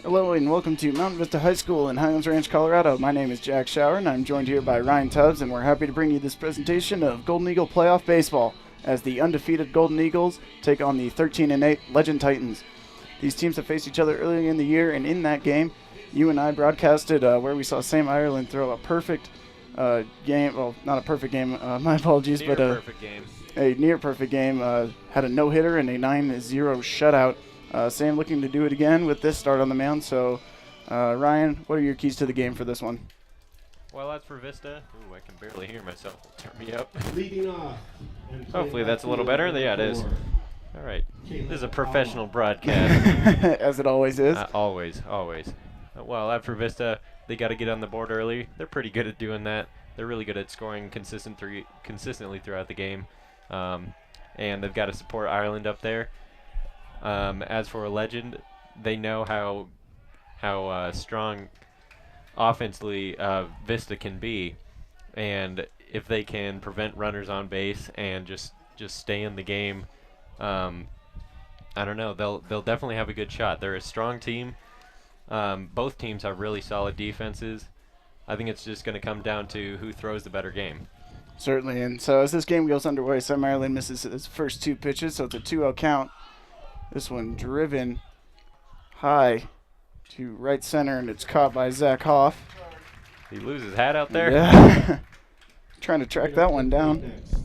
Hello and welcome to Mountain Vista High School in Highlands Ranch, Colorado. My name is Jack Schauer and I'm joined here by Ryan Tubbs, and we're happy to bring you this presentation of Golden Eagle Playoff Baseball as the undefeated Golden Eagles take on the 13-8 Legend Titans. These teams have faced each other earlier in the year, and in that game, you and I broadcasted where we saw Sam Ireland throw a perfect game. Well, not a perfect game, my apologies, but perfect game. A near perfect game. Had a no-hitter and a 9-0 shutout. Sam looking to do it again with this start on the mound. So, Ryan, what are your keys to the game for this one? Well, that's for Vista. Ooh, I can barely hear myself. Turn me up. Leading off. Hopefully that's a little better. Yeah, it is. All right. This is a professional broadcast. As it always is. Always. Well, after Vista, they got to get on the board early. They're pretty good at doing that. They're really good at scoring consistently throughout the game. And they've got to support Ireland up there. As for a Legend, they know how strong offensively Vista can be, and if they can prevent runners on base and just stay in the game, I don't know, they'll definitely have a good shot. They're a strong team. Both teams have really solid defenses. I think it's just going to come down to who throws the better game. Certainly, and so as this game goes underway, Sam Ireland misses his first two pitches, so it's a 2-0 count. This one driven high to right center, and it's caught by Zach Hoff. He loses his hat out there? Yeah. Trying to track that one down. Next,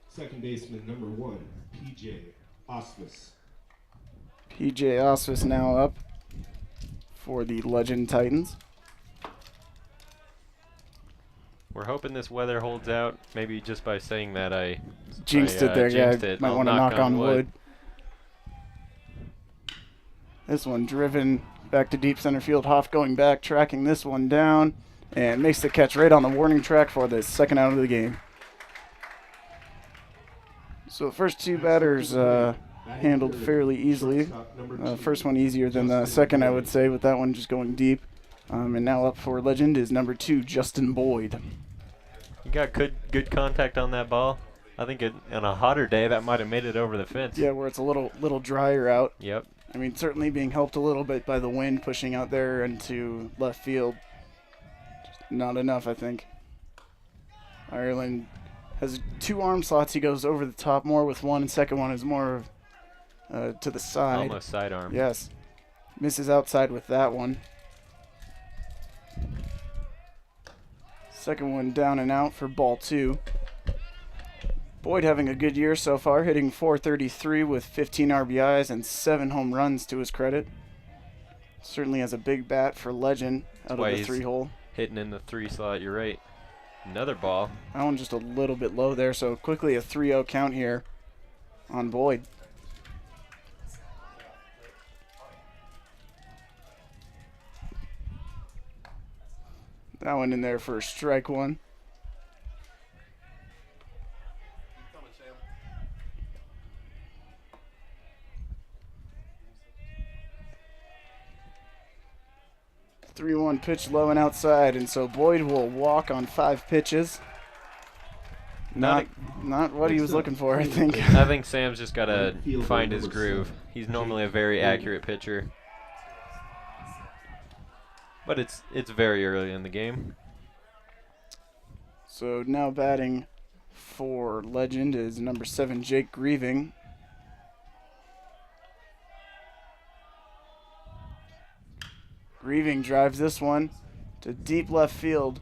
second baseman number 1, PJ Osmus. PJ Osmus now up for the Legend Titans. We're hoping this weather holds out. Maybe just by saying that I jinxed it there. Yeah, might want to knock on wood. This one driven back to deep center field. Hoff going back, tracking this one down, and makes the catch right on the warning track for the second out of the game. So the first two batters handled fairly easily. First one easier than the second, I would say, with that one just going deep. And now up for Legend is number 2, Justin Boyd. You got good contact on that ball. I think on a hotter day that might have made it over the fence. Yeah, where it's a little drier out. Yep. I mean, certainly being helped a little bit by the wind pushing out there into left field. Just not enough, I think. Ireland has 2 arm slots. He goes over the top more with one, and second one is more to the side. Almost sidearm. Yes. Misses outside with that one. Second one down and out for ball 2. Boyd having a good year so far, hitting .433 with 15 RBIs and 7 home runs to his credit. Certainly has a big bat for Legend out of the 3-hole. Hitting in the 3 slot, you're right. Another ball. That one just a little bit low there, so quickly a 3-0 count here on Boyd. That one in there for a strike one. The 3-1 pitch low and outside, and so Boyd will walk on 5 pitches. Not what he was looking for, I think. I think Sam's just got to find his groove. He's normally a very accurate pitcher. But it's very early in the game. So now batting for Legend is number 7, Jake Grieving. Grieving drives this one to deep left field.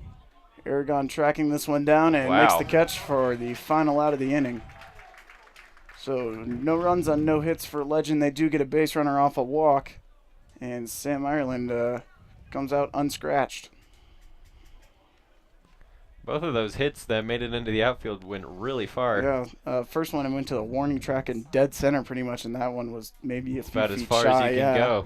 Aragon tracking this one down and makes the catch for the final out of the inning. So no runs on no hits for Legend. They do get a base runner off a walk, and Sam Ireland comes out unscratched. Both of those hits that made it into the outfield went really far. Yeah, first one I went to the warning track in dead center pretty much, and that one was maybe a few about feet as far shy, as you can go.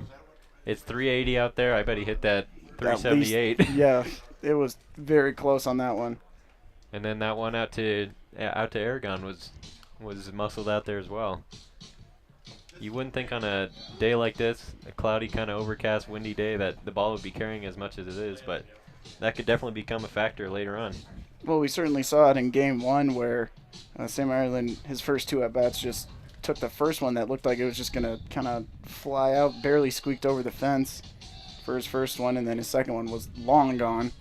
It's 380 out there. I bet he hit that 378. Yeah, it was very close on that one. And then that one out to Aragon was muscled out there as well. You wouldn't think on a day like this, a cloudy, kind of overcast, windy day, that the ball would be carrying as much as it is, but that could definitely become a factor later on. Well, we certainly saw it in Game 1 where Sam Ireland, his first 2 at-bats, just took the first one that looked like it was just going to kind of fly out, barely squeaked over the fence. for his first one, and then his second one was long gone,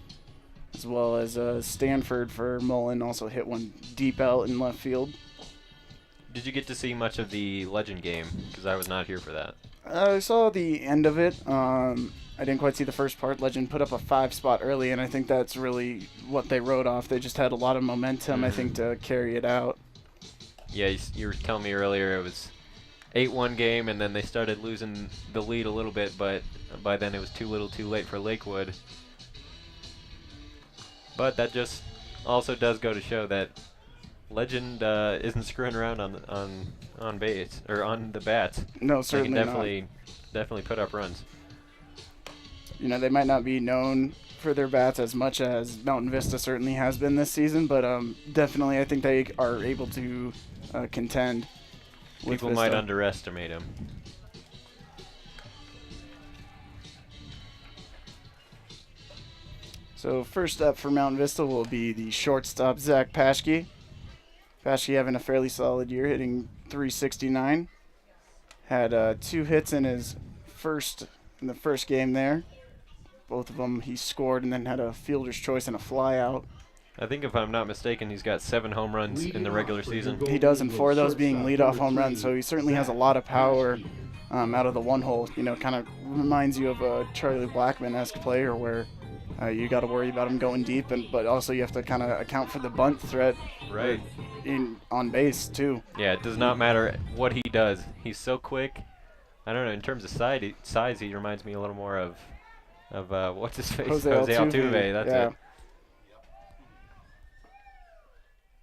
as well as Stanford for Mullen also hit one deep out in left field. Did you get to see much of the Legend game? Because I was not here for that. I saw the end of it. I didn't quite see the first part. Legend put up a 5-spot early, and I think that's really what they wrote off. They just had a lot of momentum, I think, to carry it out. Yeah, you were telling me earlier it was 8-1 game, and then they started losing the lead a little bit, but by then it was too little too late for Lakewood. But that just also does go to show that Legend isn't screwing around on base or on the bats. No, certainly they can definitely put up runs. You know, they might not be known for their bats as much as Mountain Vista certainly has been this season, but definitely I think they are able to contend with People Vista. might underestimate him. So first up for Mountain Vista will be the shortstop, Zach Paschke. Paschke having a fairly solid year, hitting .369. Had 2 hits in the first game there. Both of them he scored and then had a fielder's choice and a fly out. I think if I'm not mistaken, he's got 7 home runs in the regular season. He does, and 4 of those being leadoff home runs, so he certainly has a lot of power out of the one hole. You know, kind of reminds you of a Charlie Blackmon-esque player where you got to worry about him going deep, but also you have to kind of account for the bunt threat Right. on base too. Yeah, it does not matter what he does. He's so quick. I don't know, in terms of size, he reminds me a little more of what's his face? Jose Altuve. That's yeah. it.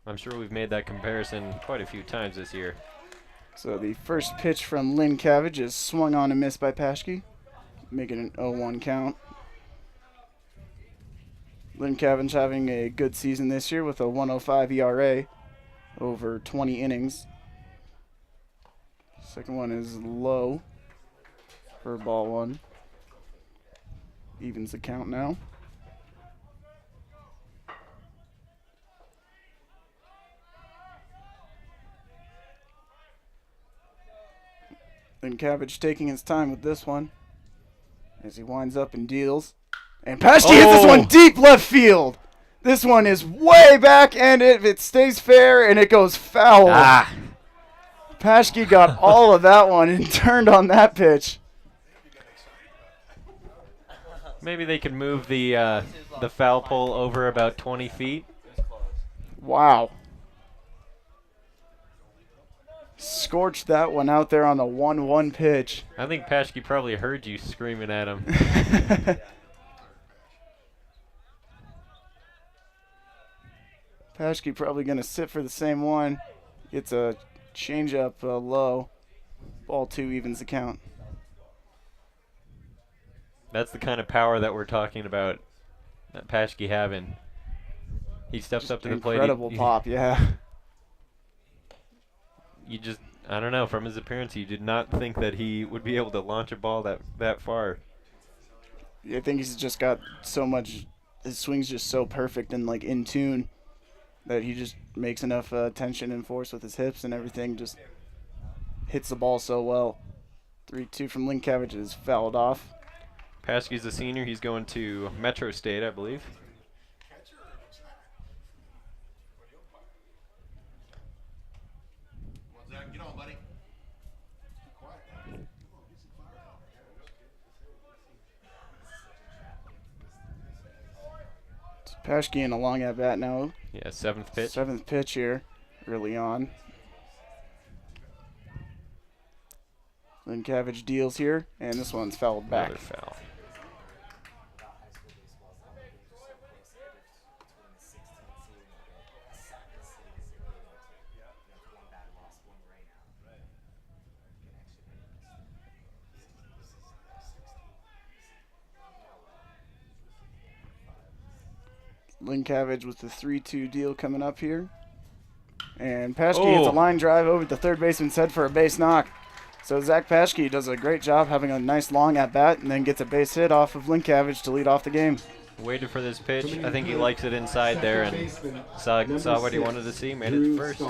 I'm sure we've made that comparison quite a few times this year. So the first pitch from Lynn Cabbage is swung on and missed by Paschke, making an 0-1 count. Lynn Cabbage having a good season this year with a 1.05 ERA over 20 innings. Second one is low for ball 1. Evens the count now. Lynn Cabbage taking his time with this one as he winds up and deals. And Paschke hits this one deep left field. This one is way back, and it stays fair, and it goes foul. Paschke got all of that one and turned on that pitch. Maybe they could move the foul pole over about 20 feet. Wow. Scorched that one out there on a 1-1 pitch. I think Paschke probably heard you screaming at him. Paschke probably going to sit for the same one. Gets a changeup low. Ball 2 evens the count. That's the kind of power that we're talking about that Paschke having. He steps up to the plate. Incredible pop, yeah. You just, I don't know, from his appearance, you did not think that he would be able to launch a ball that far. I think he's just got so much, his swing's just so perfect and like in tune that he just makes enough tension and force with his hips and everything, just hits the ball so well. 3-2 from Lynn Cabbage is fouled off. Paschke's a senior. He's going to Metro State, I believe. Get on, buddy. Paschke in a long at bat now. Yeah, 7th pitch. 7th pitch here, early on. Lynn Cabbage deals here, and this one's fouled back. Another foul. Lynn Cabbage with the 3-2 deal coming up here. And Paschke hits a line drive over the third baseman's head for a base knock. So Zach Paschke does a great job having a nice long at-bat and then gets a base hit off of Lynn Cabbage to lead off the game. Waited for this pitch. I think he likes it inside there and saw what he wanted to see, made it to first.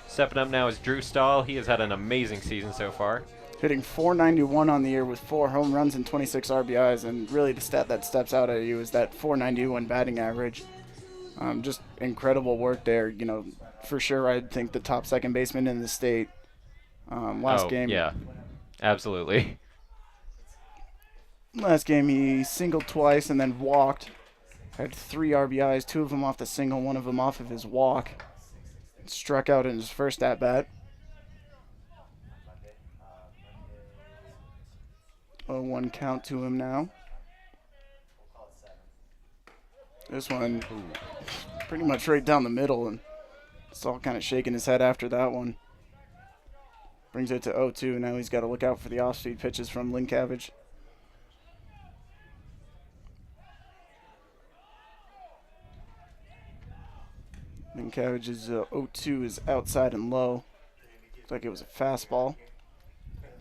Stepping up now is Drew Stahl. He has had an amazing season so far. hitting .491 on the year with 4 home runs and 26 RBIs. And really the stat that steps out at you is that .491 batting average. Just incredible work there. You know, for sure I'd think the top second baseman in the state. Last game. Yeah, absolutely. Last game he singled twice and then walked. Had 3 RBIs, 2 of them off the single, 1 of them off of his walk. Struck out in his first at-bat. 0-1 count to him now. This one pretty much right down the middle, and Stahl kind of shaking his head after that one. Brings it to 0-2. Now he's got to look out for the off-speed pitches from Linkavage. Linkavage's 0-2 is outside and low. Looks like it was a fastball.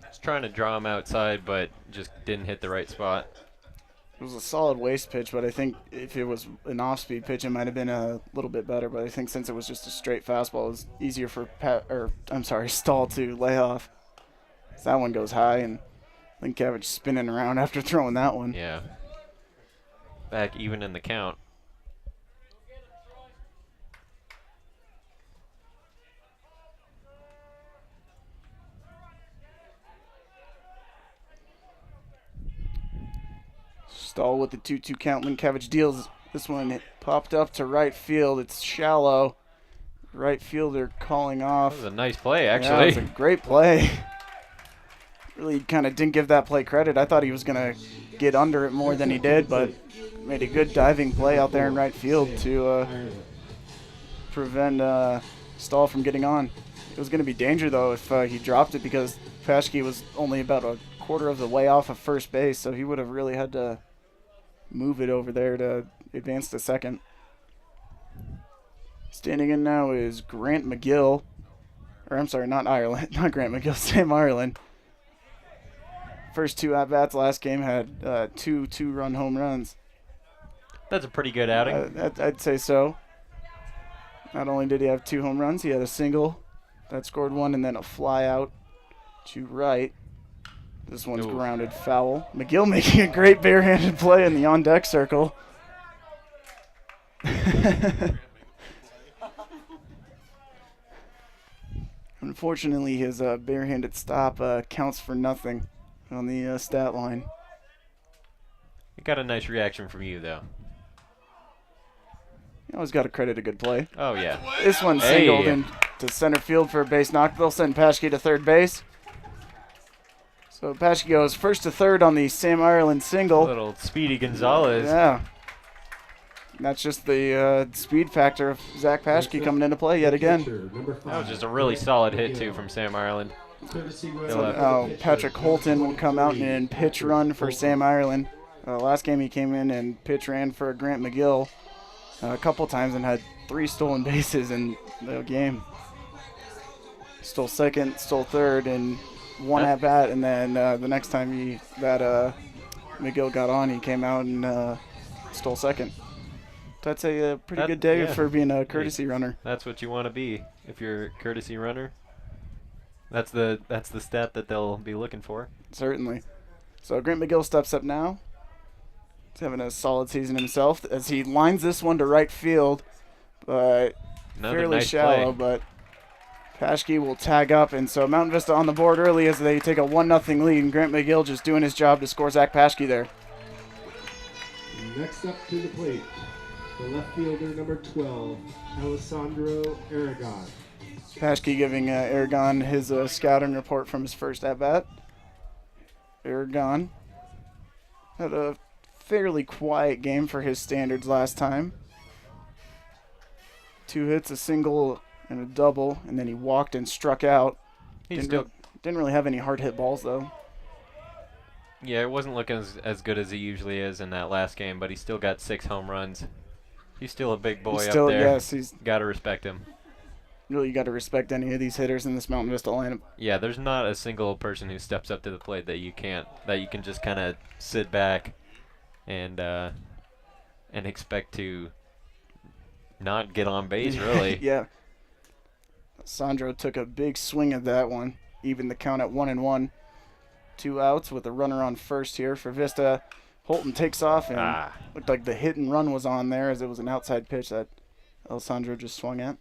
Just trying to draw him outside, but just didn't hit the right spot. It was a solid waist pitch, but I think if it was an off-speed pitch, it might have been a little bit better. But I think since it was just a straight fastball, it was easier for Stahl to lay off. So that one goes high, and Linkavage spinning around after throwing that one. Yeah. Back even in the count. Stahl with the 2-2 count. Linkavage deals this one. It popped up to right field. It's shallow. Right fielder calling off. That was a nice play, actually. Yeah, it was a great play. Really kind of didn't give that play credit. I thought he was going to get under it more than he did, but made a good diving play out there in right field to prevent Stahl from getting on. It was going to be danger, though, if he dropped it, because Paschke was only about a quarter of the way off of first base, so he would have really had to move it over there to advance to second. Standing in now is Grant McGill. Or I'm sorry, not Ireland. Not Grant McGill, Sam Ireland. First 2 at-bats last game had 2 two-run home runs. That's a pretty good outing. I'd say so. Not only did he have 2 home runs, he had a single that scored 1 and then a fly out to right. This one's grounded foul. McGill making a great barehanded play in the on-deck circle. Unfortunately, his barehanded stop counts for nothing on the stat line. It got a nice reaction from you, though. You always got to credit a good play. Oh, yeah. This one singled into center field for a base knock. They'll send Paschke to third base. So Paschke goes first to third on the Sam Ireland single. Little Speedy Gonzalez. Yeah. And that's just the speed factor of Zach Paschke coming into play yet again. That was just a really solid hit, too, from Sam Ireland. Patrick Holton will come out and pitch run for Sam Ireland. Last game he came in and pitch ran for Grant McGill a couple times and had 3 stolen bases in the game. Stole second, stole third, and 1 at bat, and then the next time McGill got on, he came out and stole second. That's a pretty good day for being a courtesy runner. That's what you want to be if you're a courtesy runner. That's the stat that they'll be looking for. Certainly. So Grant McGill steps up now. He's having a solid season himself as he lines this one to right field, but fairly nice shallow. play. But Paschke will tag up, and so Mountain Vista on the board early as they take a 1-0 lead, and Grant McGill just doing his job to score Zach Paschke there. Next up to the plate, the left fielder, number 12, Alessandro Aragon. Paschke giving Aragon his scouting report from his first at-bat. Aragon had a fairly quiet game for his standards last time. 2 hits, a single, and a double, and then he walked and struck out. Didn't really have any hard hit balls, though. Yeah, it wasn't looking as good as he usually is in that last game, but he still got 6 home runs. He's still a big boy up there. Yes, he's got to respect him. Really, you got to respect any of these hitters in this Mountain Vista lineup. Yeah, there's not a single person who steps up to the plate that you can just kind of sit back and expect to not get on base, really. Yeah. Sandro took a big swing at that one, even the count at 1-1. 2 outs with a runner on first here for Vista. Holton takes off and looked like the hit and run was on there as it was an outside pitch that Alessandro just swung at.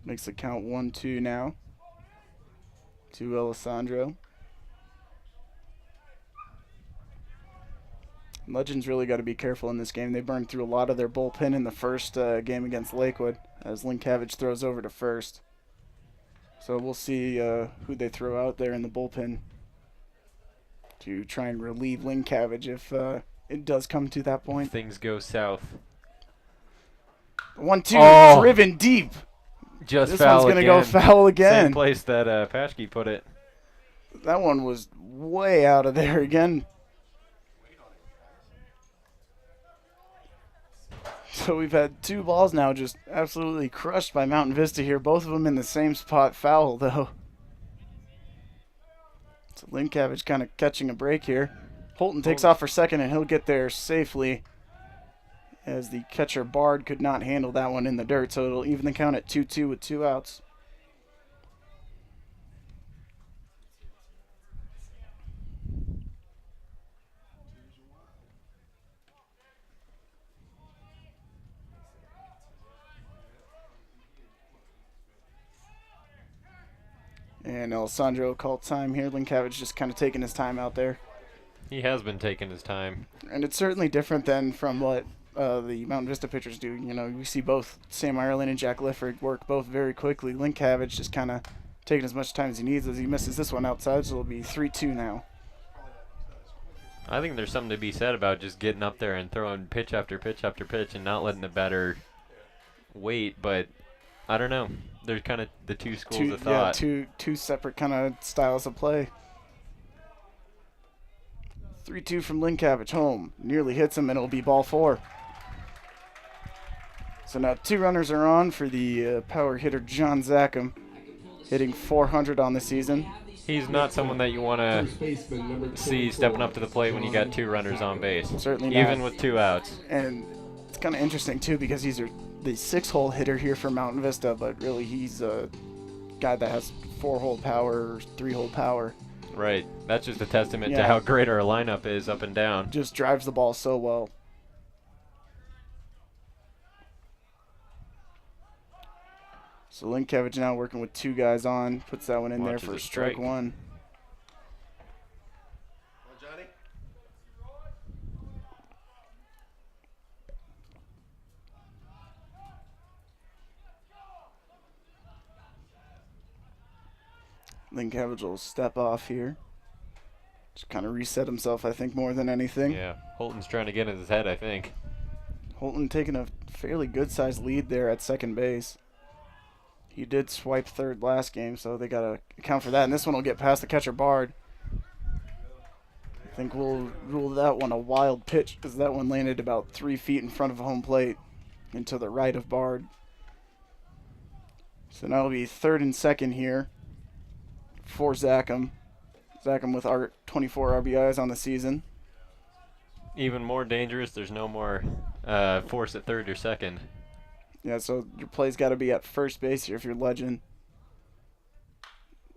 Makes the count 1-2 now to Alessandro. Legends really got to be careful in this game. They burned through a lot of their bullpen in the first game against Lakewood as Linkavage throws over to first. So we'll see who they throw out there in the bullpen to try and relieve Linkavage if it does come to that point. Things go south. 1-2, driven deep. Just this foul one's going to again. go foul again. Same place that Paschke put it. That one was way out of there again. So we've had 2 balls now just absolutely crushed by Mountain Vista here. Both of them in the same spot, foul though. So Linkavage kind of catching a break here. Holton takes off for second and he'll get there safely as the catcher Bard could not handle that one in the dirt. So it'll even the count at 2-2 with 2 outs. And Alessandro called time here. Linkavage just kind of taking his time out there. He has been taking his time. And it's certainly different than from what the Mountain Vista pitchers do. You know, we see both Sam Ireland and Jack Lifford work both very quickly. Linkavage just kind of taking as much time as he needs as he misses this one outside, so it'll be 3-2 now. I think there's something to be said about just getting up there and throwing pitch after pitch after pitch and not letting the batter wait, but I don't know. There's kind of the two schools of thought. Yeah, two separate kind of styles of play. 3-2 from Linkavage home. Nearly hits him, and it'll be ball 4. So now 2 runners are on for the power hitter John Zackham, hitting .400 on the season. He's not someone that you want to see stepping up to the plate when you got 2 runners on base. Certainly not. Even with 2 outs. And it's kind of interesting, too, because he's the 6-hole hitter here for Mountain Vista, but really he's a guy that has 4-hole power or 3-hole power. Right. That's just a testament to how great our lineup is up and down. Just drives the ball so well. So Linkavage now working with 2 guys on. Puts that one in there for strike 1. Linkavage will step off here. Just kind of reset himself, I think, more than anything. Yeah, Holton's trying to get in his head, I think. Holton taking a fairly good-sized lead there at second base. He did swipe third last game, so they got to account for that. And this one will get past the catcher Bard. I think we'll rule that one a wild pitch because that one landed about 3 feet in front of home plate and to the right of Bard. So now it'll be third and second here for Zackham. Zackham with 24 RBIs on the season. Even more dangerous, there's no more force at third or second. Yeah, so your play's got to be at first base here if you're Legend.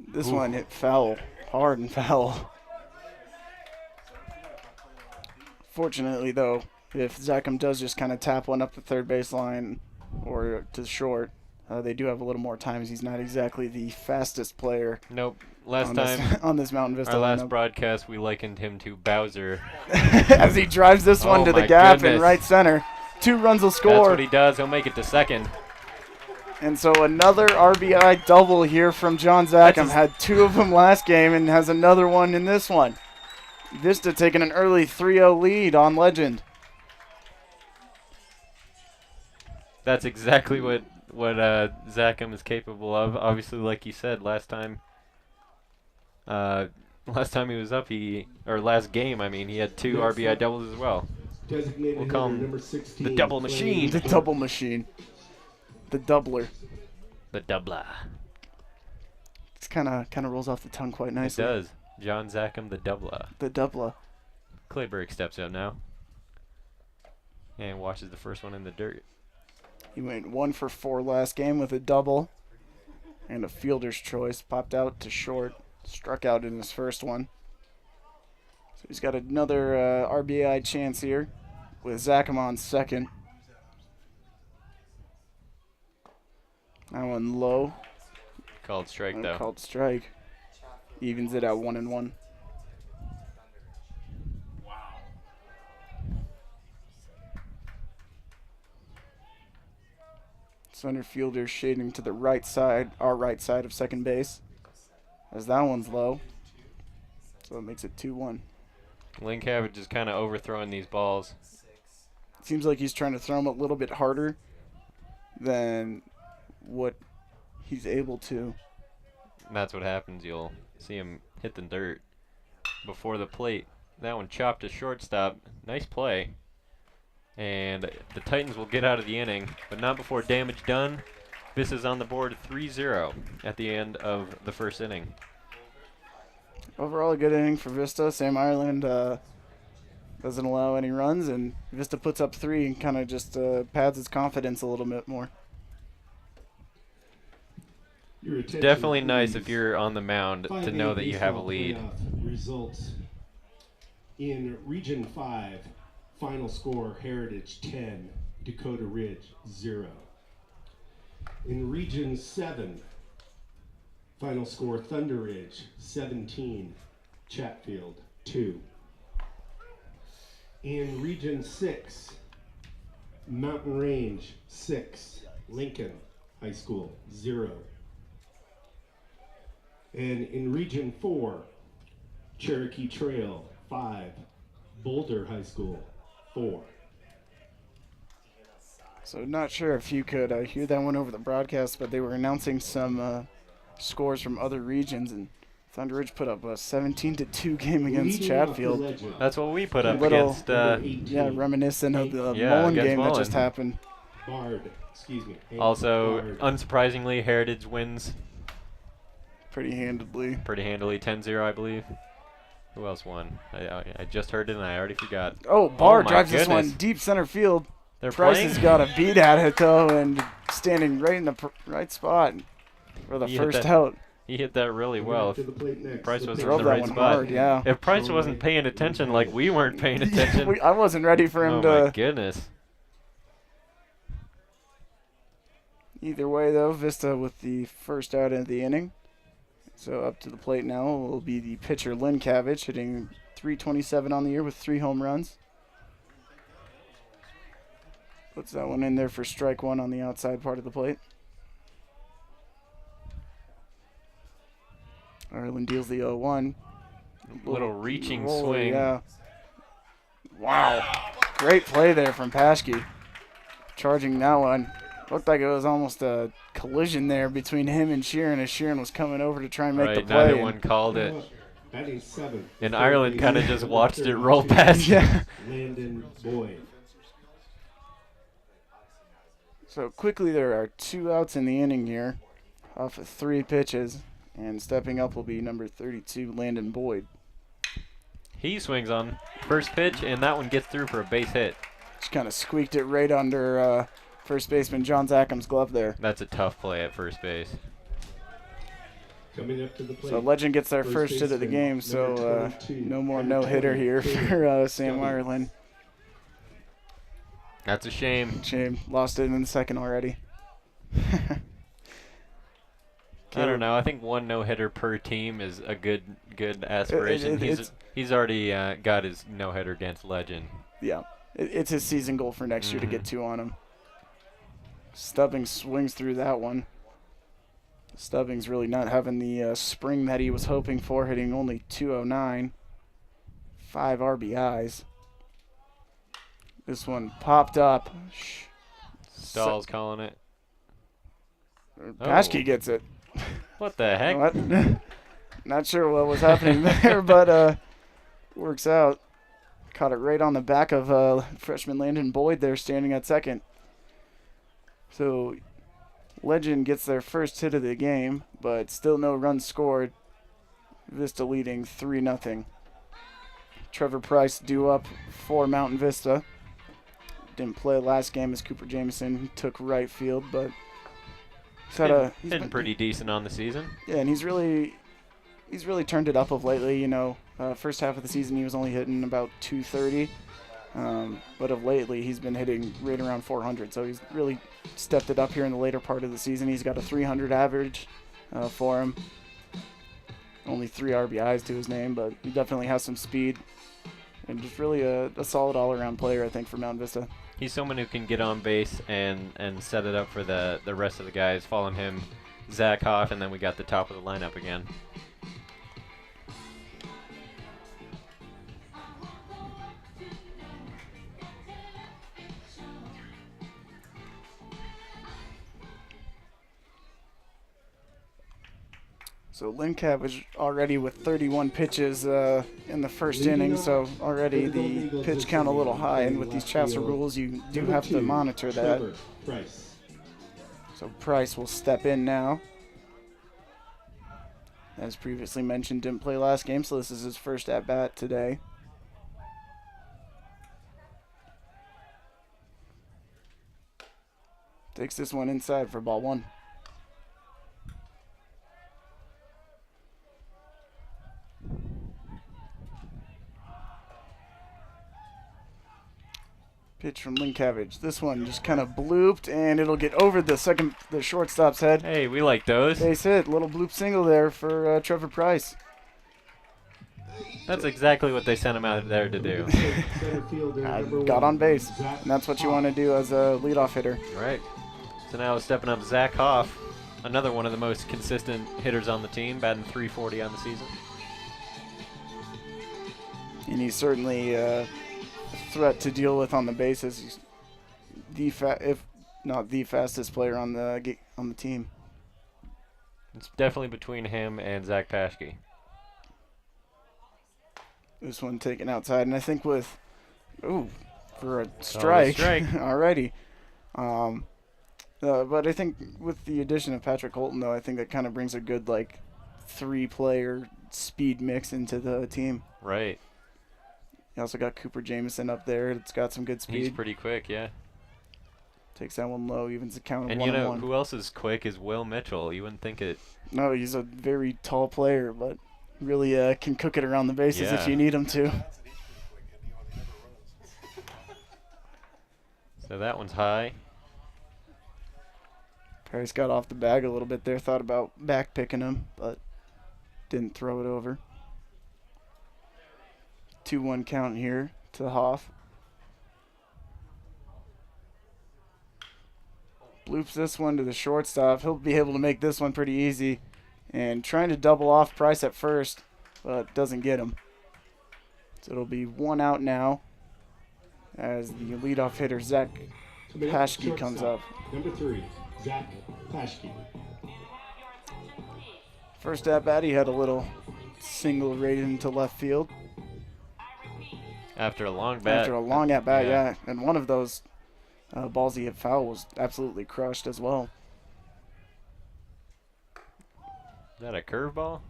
This one hit foul, hard and foul. Fortunately, though, if Zackham does just kind of tap one up the third baseline or to short, they do have a little more time as he's not exactly the fastest player. Nope. Last time on this Mountain Vista our last lineup. broadcast, we likened him to Bowser. As he drives this one to the gap in right center. 2 runs will score. That's what he does. He'll make it to second. And so another RBI double here from John Zackham. Had 2 of them last game and has another one in this one. Vista taking an early 3-0 lead on Legend. That's exactly what Zackham is capable of. Obviously, like you said, last time he was up, last game, I mean, he had 2 RBI doubles as well. We'll call him the double machine. The double machine. The doubler. The doubler. It's kind of rolls off the tongue quite nicely. It does. John Zackham, the doubler. The doubler. Clayburg steps up now and washes the first one in the dirt. He went 1 for 4 last game with a double. and a fielder's choice. Popped out to short. Struck out in his first one. So he's got another RBI chance here with Zachem on second. That one low. Called strike, though. Called strike. Evens it at 1-1. Center fielder shading to the right side, our right side of second base, as that one's low. So it makes it 2-1. Linkavage is kind of overthrowing these balls. Seems like he's trying to throw them a little bit harder than what he's able to. And that's what happens. You'll see him hit the dirt before the plate. That one chopped to shortstop. Nice play. And the Titans will get out of the inning, but not before damage done. Vista's on the board 3-0 at the end of the first inning. Overall, a good inning for Vista. Sam Ireland doesn't allow any runs, and Vista puts up 3 and kind of just pads its confidence a little bit more. It's definitely nice if you're on the mound to know that you have a lead. Results in Region 5. Final score, Heritage 10, Dakota Ridge 0. In Region 7, final score, Thunder Ridge 17, Chatfield 2. In Region 6, Mountain Range 6, Lincoln High School 0. And in Region 4, Cherokee Trail 5, Boulder High School 4. So not sure if you could hear that one over the broadcast, but they were announcing some scores from other regions, and Thunder Ridge put up a 17-2 game against Chatfield. That's what we put up against. Yeah, reminiscent of the yeah, Mullen game Mullen. that just happened. Bard, excuse me. Also, Bard. unsurprisingly, Heritage wins Pretty handedly. 10-0, I believe. Who else won? I just heard it and I already forgot. Oh, Bard my drives this one goodness. deep center field. They're Price playing? has got a beat at it, though, and standing right in the right spot for the He hit first that- out. He hit that really well. To the plate next. Price was in Drove the that right one spot. hard, yeah. If Price wasn't paying attention like we weren't paying attention. I wasn't ready for him Oh to. my goodness. Either way, though, Vista with the first out of the inning. So up to the plate now will be the pitcher Linkavage, hitting .327 on the year with 3 home runs. Puts that one in there for strike 1 on the outside part of the plate. Ireland deals the 0-1. Little reaching roller, swing. Yeah. Wow. Great play there from Paschke. Charging that one. Looked like it was almost a collision there between him and Sheeran as Sheeran was coming over to try and make the Right, play. neither and- one called it. Batting 7. And Ireland kind of just watched it roll past. Yeah. Landon Boyd. So quickly, there are 2 outs in the inning here off of 3 pitches. And stepping up will be number 32, Landon Boyd. He swings on first pitch, and that one gets through for a base hit. Just kind of squeaked it right under first baseman John Zachem's glove there. That's a tough play at first base. Coming up to the plate. So Legend gets their first hit of the baseman, game, so number 22, no more no-hitter here for Sam Stubby. Ireland. That's a shame. Shame, lost it in the second already. I don't know. I think one no-hitter per team is a good aspiration. He's already got his no-hitter against Legend. Yeah, it's his season goal for next year to get 2 on him. Stubbings swings through that one. Stubbings really not having the spring that he was hoping for, hitting only .209. 5 RBIs. This one popped up. Stahl's calling it. Paschke gets it. What the heck? What? Not sure what was happening there, but works out. Caught it right on the back of freshman Landon Boyd there standing at second. So Legend gets their first hit of the game, but still no runs scored. Vista leading 3-0. Trevor Price due up for Mountain Vista. Didn't play last game as Cooper Jameson took right field, but He's been pretty decent on the season. Yeah, and he's really turned it up of lately. First half of the season he was only hitting about 230, but of lately he's been hitting right around 400. So he's really stepped it up here in the later part of the season. He's got a 300 average for him. Only 3 RBIs to his name, but he definitely has some speed and just really a solid all-around player, I think, for Mountain Vista. He's someone who can get on base and set it up for the rest of the guys. Following him, Zach Hoff, and then we got the top of the lineup again. So Lincavage already with 31 pitches in the first inning, so already the pitch count a little high, and with these Chaucer rules, you do have to monitor that. So Price will step in now. As previously mentioned, didn't play last game, so this is his first at-bat today. Takes this one inside for ball 1. Pitch from Lincavage. This one just kind of blooped, and it'll get over the shortstop's head. Hey, we like those. Base hit. Little bloop single there for Trevor Price. That's exactly what they sent him out there to do. Got on base, and that's what you want to do as a leadoff hitter. Right. So now stepping up Zach Hoff, another one of the most consistent hitters on the team, batting .340 on the season. And he's certainly a threat to deal with on the bases. He's if not the fastest player on the team. It's definitely between him and Zach Paschke. This one taken outside, and I think for a strike, already. But I think with the addition of Patrick Holton, though, I think that kind of brings a good 3-player speed mix into the team. Right. You also got Cooper Jameson up there. It's got some good speed. He's pretty quick, yeah. Takes that one low, evens the count of 1-1. And you know who else is quick is Will Mitchell. You wouldn't think it. No, he's a very tall player, but really can cook it around the bases if you need him to. So that one's high. Price got off the bag a little bit there. Thought about back picking him, but didn't throw it over. 2-1 count here to Hoff. Bloops this one to the shortstop. He'll be able to make this one pretty easy. And trying to double off Price at first, but doesn't get him. So it'll be 1 out now as the leadoff hitter, Zach Paschke, comes up. Number 3, Zach Paschke. First at bat, he had a little single right into left field. After a long bat. After a long at bat, yeah. And one of those balls he hit foul was absolutely crushed as well. Is that a curveball?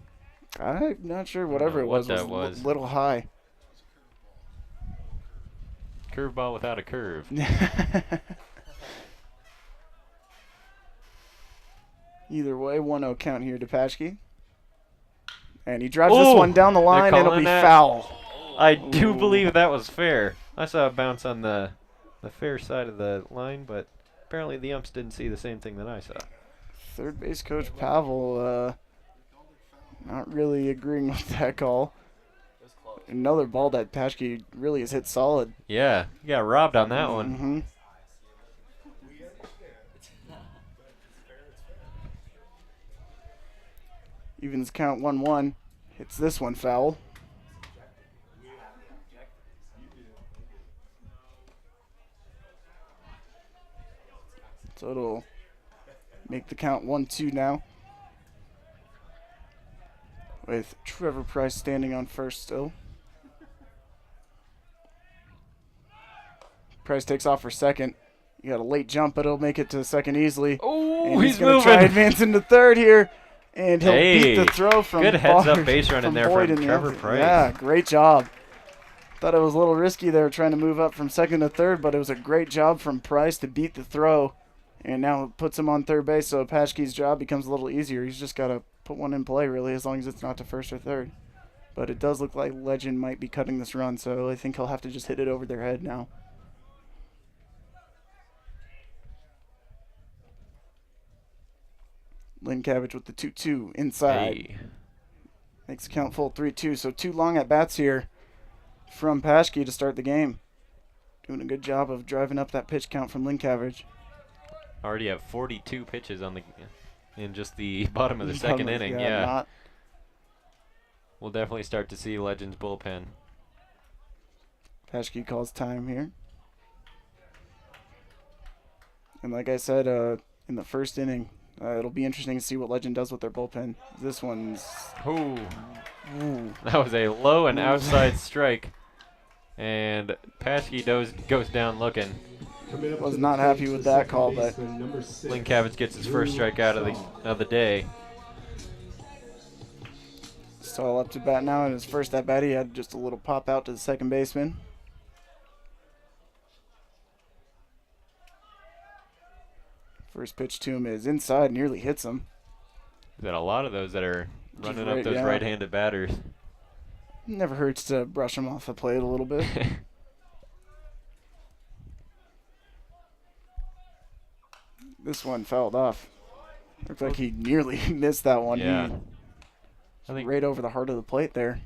I'm not sure. Whatever it was that was a little high. Curveball without a curve. Either way, 1-0 count here to Paschke. And he drives this one down the line, and it'll be foul. I do believe that was fair. I saw it bounce on the fair side of the line, but apparently the umps didn't see the same thing that I saw. Third base coach Pavel not really agreeing with that call. Another ball that Paschke really has hit solid. Yeah, you got robbed on that one. Mm-hmm. Evens count 1-1. Hits this one foul. So it'll make the count 1-2 now. With Trevor Price standing on first still. Price takes off for second. You got a late jump, but he'll make it to second easily. Oh, and he's gonna moving. Try advancing to third here. And he'll beat the throw from good heads-up base run in there Boyd from Trevor Price. Yeah, great job. Thought it was a little risky there trying to move up from second to third, but it was a great job from Price to beat the throw And now it puts him on third base, so Paschke's job becomes a little easier. He's just got to put one in play, really, as long as it's not to first or third. But it does look like Legend might be cutting this run, so I think he'll have to just hit it over their head now. Lincavage with the 2-2 inside. Hey. Makes the count full 3-2. So 2 long at bats here from Paschke to start the game. Doing a good job of driving up that pitch count from Lincavage. Already have 42 pitches on the in just the bottom of the second inning. Yeah. We'll definitely start to see Legend's bullpen. Paschke calls time here. And like I said, in the first inning, it'll be interesting to see what Legend does with their bullpen. This one's... Ooh. Ooh. That was a low and outside strike. And Paschke goes down looking. Was not happy with that call, but Lincavage gets his first strikeout of the day. Stahl up to bat now. In his first at bat, he had just a little pop out to the second baseman. First pitch to him is inside, nearly hits him. Got a lot of those that are running up those right-handed batters. Never hurts to brush him off the plate a little bit. This one fouled off. Looked like he nearly missed that one. Yeah. I think right over the heart of the plate there.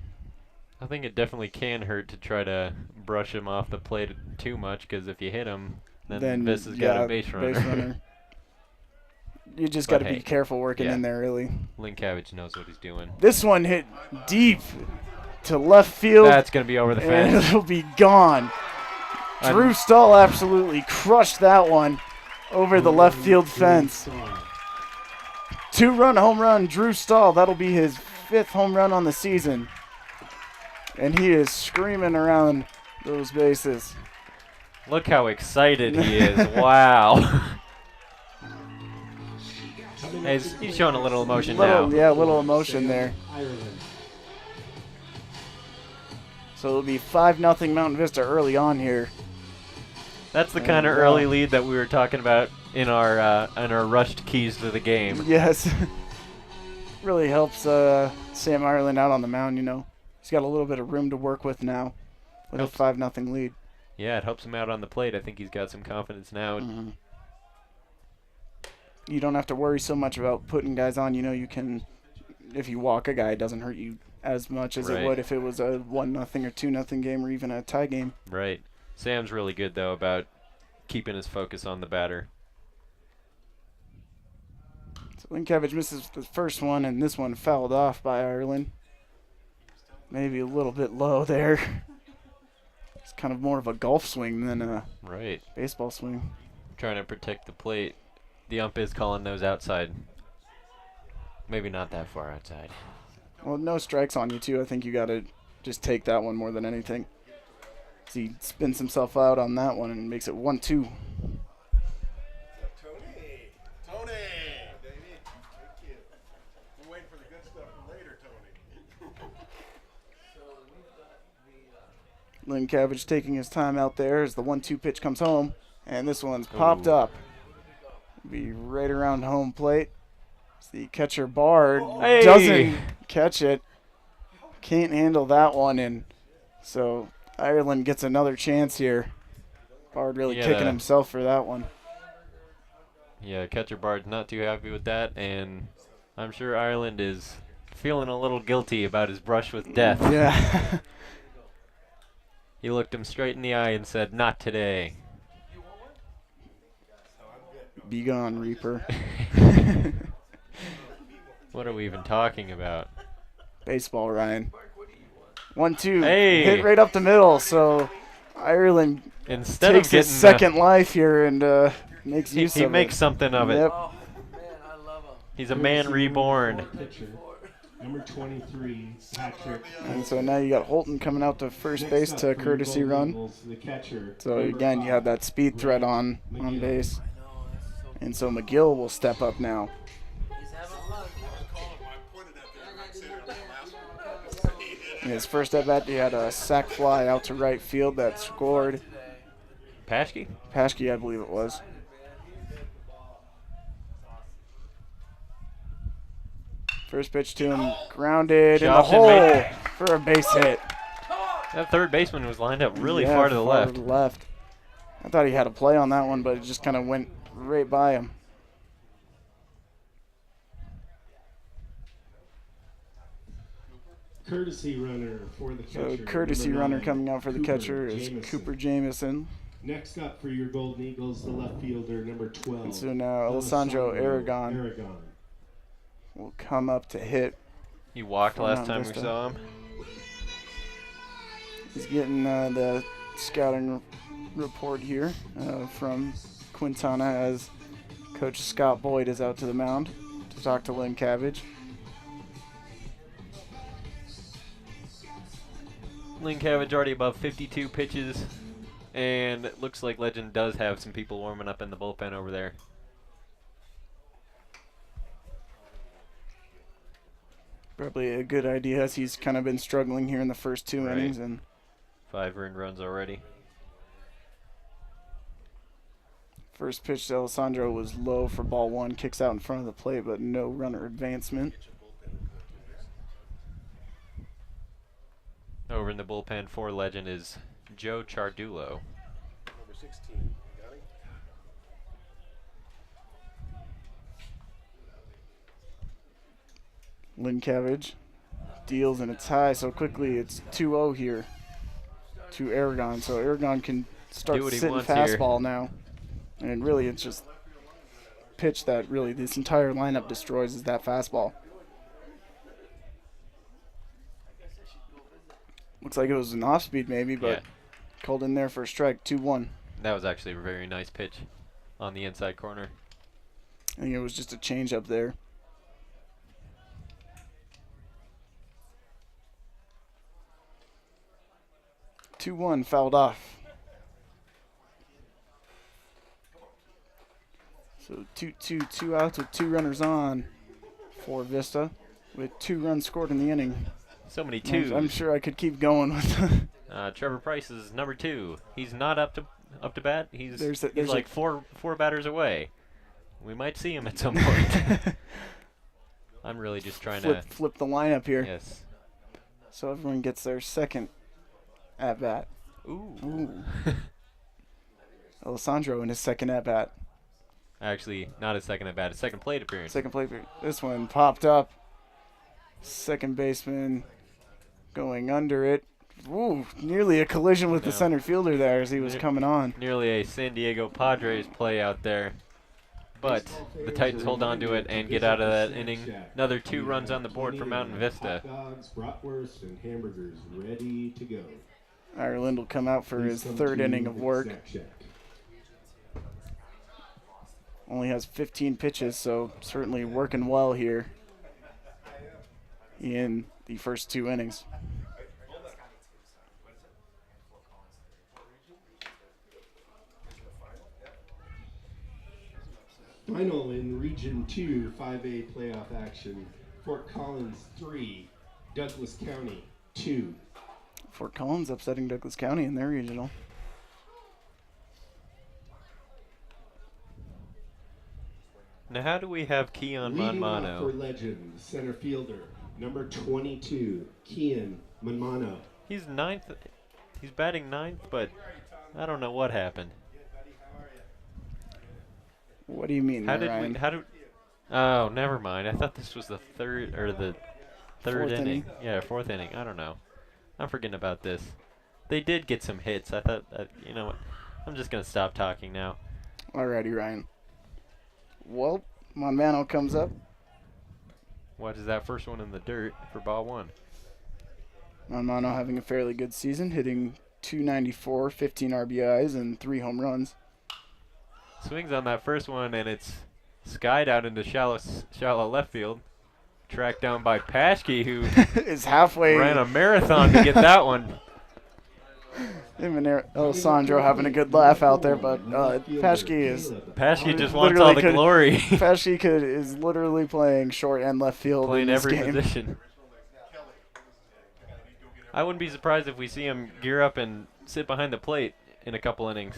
I think it definitely can hurt to try to brush him off the plate too much, because if you hit him, then Vista's got a base runner. You just got to be careful working in there, really. Lincavage knows what he's doing. This one hit deep to left field. That's going to be over the fence. And it'll be gone. Drew Stahl absolutely crushed that one over the left field fence. 2-run home run, Drew Stahl. That'll be his 5th home run on the season. And he is screaming around those bases. Look how excited he is. Wow. He's showing a little emotion now. Yeah, a little emotion there. So it'll be 5-0 Mountain Vista early on here. That's the kind of early lead that we were talking about in our rushed keys to the game. Yes. Really helps Sam Ireland out on the mound, you know. He's got a little bit of room to work with now with a 5-0 lead. Yeah, it helps him out on the plate. I think he's got some confidence now. Mm-hmm. You don't have to worry so much about putting guys on. You know, you can, if you walk a guy, it doesn't hurt you as much as it would if it was a 1-0 or 2-0 game or even a tie game. Right. Sam's really good, though, about keeping his focus on the batter. So Lincavage misses the first one, and this one fouled off by Ireland. Maybe a little bit low there. It's kind of more of a golf swing than a baseball swing. Trying to protect the plate. The ump is calling those outside. Maybe not that far outside. Well, no strikes on you, too. I think you got to just take that one more than anything. So he spins himself out on that one and makes it 1-2. Tony! Thank you. I'm waiting for the good stuff for later, Tony. Lincavage taking his time out there as the 1-2 pitch comes home. And this one's popped up. Be right around home plate. The catcher Bard doesn't catch it. Can't handle that one, and so Ireland gets another chance here. Bard really kicking himself for that one. Yeah, catcher Bard's not too happy with that, and I'm sure Ireland is feeling a little guilty about his brush with death. Yeah. He looked him straight in the eye and said, "Not today." Be gone, Reaper. What are we even talking about? Baseball, Ryan. 1-2. Hey. Hit right up the middle, so Ireland takes his second life here and makes use of it. He makes something of it. Yep. Oh, man, I love him. He's a man reborn. Number 23, Patrick. And so now you got Holton coming out to first base to courtesy run. So again, you have that speed threat on base. And so McGill will step up now. In his first at bat, he had a sac fly out to right field that scored. Paschke? Paschke, I believe it was. First pitch to him, grounded in the Chopped and hole made. for a base hit. That third baseman was lined up really far to the left. I thought he had a play on that one, but it just kind of went right by him. Courtesy runner for the catcher. So courtesy number runner 9, coming out for the Cooper catcher is Jamison. Cooper Jamison. Next up for your Golden Eagles, the left fielder, number 12. And so now Alessandro Aragon Aragon. will come up to hit. He walked For last Mountain time we Vista. saw him. He's getting the scouting report here from Quintana as Coach Scott Boyd is out to the mound to talk to Lynn Cabbage. Lynn Cabbage already above 52 pitches, and it looks like Legend does have some people warming up in the bullpen over there. Probably a good idea as he's kind of been struggling here in the first 2 Right. innings. And 5 earned runs already. first pitch to Alessandro was low for ball 1, kicks out in front of the plate, but no runner advancement. Over in the bullpen for Legend is Joe Chardulo. Number 16. Got him? Lynn Cabbage deals and it's high so quickly. It's 2-0 here to Aragon. So Aragon can start Do what he sitting wants here. fastball now. And really it's just pitch that really this entire lineup destroys is that fastball. Looks like it was an off-speed maybe, but Yeah. called in there for a strike, 2-1. That was actually a very nice pitch on the inside corner. I think it was just a change up there. Two-one fouled off. So 2-2, 2 outs with 2 runners on for Vista, with 2 runs scored in the inning. So many twos. I'm sure I could keep going with. Trevor Price is number 2. He's not up to bat. He's There's he's like four batters away. We might see him at some point. I'm really just trying flip the lineup here. Yes. So everyone gets their second at bat. Ooh. Alessandro in his second at bat. Actually, not his second at bat. His second plate appearance. Second play. This one popped up. Second baseman going under it. Ooh, nearly a collision with the Yeah. center fielder there as he was coming on. Nearly a San Diego Padres play out there. But the Titans hold on to it and get out of that inning. Another 2 runs on the board for Mountain Vista. Hot dogs, bratwurst, and hamburgers ready to go. Ireland will come out for his Please come third to inning of work. exact check. Only has 15 pitches, so certainly working well here in the first 2 innings. Final in Region 2 5A playoff action. Fort Collins 3, Douglas County 2. Fort Collins upsetting Douglas County in their regional. Now, how do we have Keon Leading off for Manmano? Legend, center fielder, number 22, Kian Manmano. He's ninth. He's batting 9th, but I don't know what happened. What do you mean, How there, did Ryan? we? How did? Oh, never mind. I thought this was the third Fourth inning. inning? Yeah, 4th inning. I don't know. I'm forgetting about this. They did get some hits. I thought, you know what? I'm just gonna stop talking now. Alrighty, Ryan. Well, Monmano comes up. What is that first one in the dirt for ball 1? Monmano having a fairly good season, hitting .294, 15 RBIs, and 3 home runs. Swings on that first one, and it's skied out into shallow left field. Tracked down by Paschke, who Is halfway. ran a marathon to get that one. Him and Alessandro having a good laugh out there, but Paschke is Paschke just wants Literally all the could- glory. Paschke is literally playing short and left field Playing in this every game. position. I wouldn't be surprised if we see him gear up and sit behind the plate in a couple innings.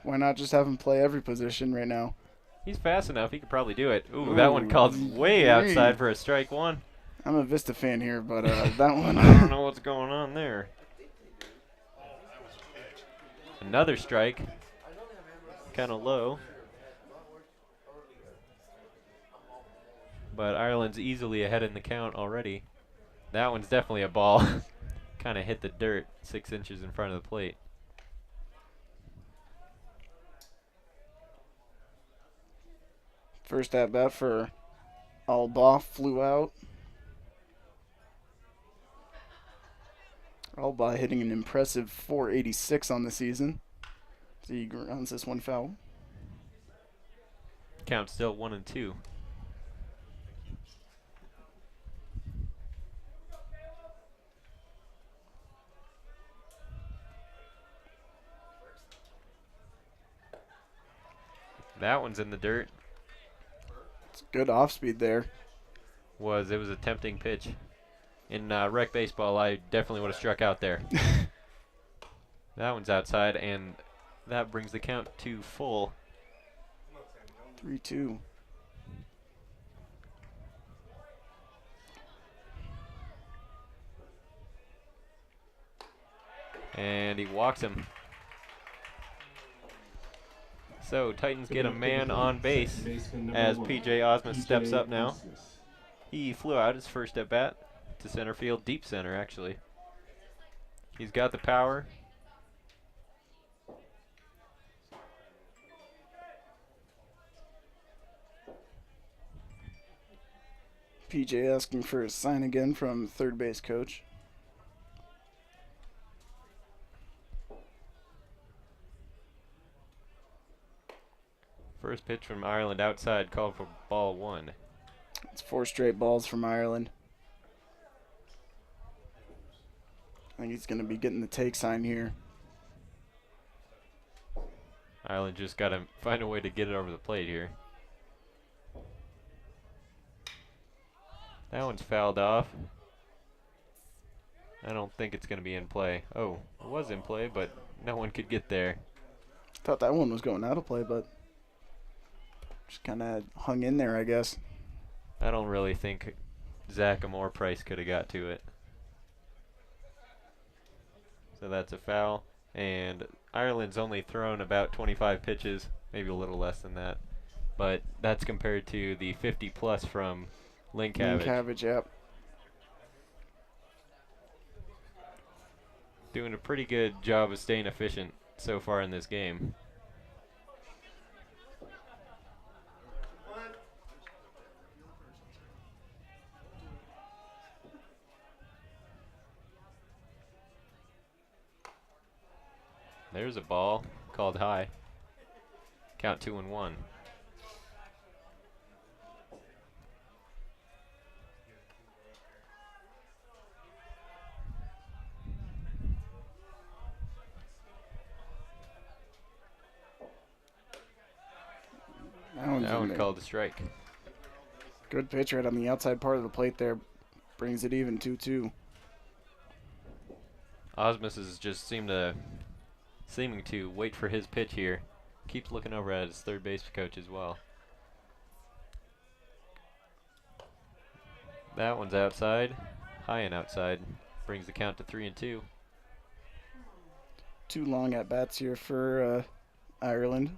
Why not just have him play every position right now? He's fast enough. He could probably do it. Ooh, that one Ooh, called way outside for a strike one. I'm a Vista fan here, but that one. I don't know what's going on there. Another strike. Kind of low. But Ireland's easily ahead in the count already. That one's definitely a ball. Kind of hit the dirt 6 inches in front of the plate. First at bat for Alba flew out. Alba hitting an impressive 486 on the season. So he grounds this one foul. Count still 1-2. That one's in the dirt. It's good off speed there. It was a tempting pitch. In rec baseball, I definitely would have struck out there. That one's outside, and that brings the count to full. 3-2. And he walks him. So Titans get a man on base as P.J. Osmus steps up now. He flew out his first at bat to center field, deep center actually. He's got the power. PJ asking for a sign again from third base coach. First pitch from Ireland outside, called for ball 1. It's 4 straight balls from Ireland. I think he's going to be getting the take sign here. Ireland just got to find a way to get it over the plate here. That one's fouled off. I don't think it's going to be in play. Oh, it was in play, but no one could get there. Thought that one was going out of play, but just kind of hung in there, I guess. I don't really think Zach or Price could have got to it. So that's a foul. And Ireland's only thrown about 25 pitches, maybe a little less than that. But that's compared to the 50 plus from Linkavage. Linkavage, yep. Doing a pretty good job of staying efficient so far in this game. There's a ball called high. Count 2-1. That one called a strike. Good pitch right on the outside part of the plate there. Brings it even 2-2. Osmus is just seeming to wait for his pitch here. Keeps looking over at his third base coach as well. That one's outside. High and outside. Brings the count to 3-2. 2 long at bats here for Ireland.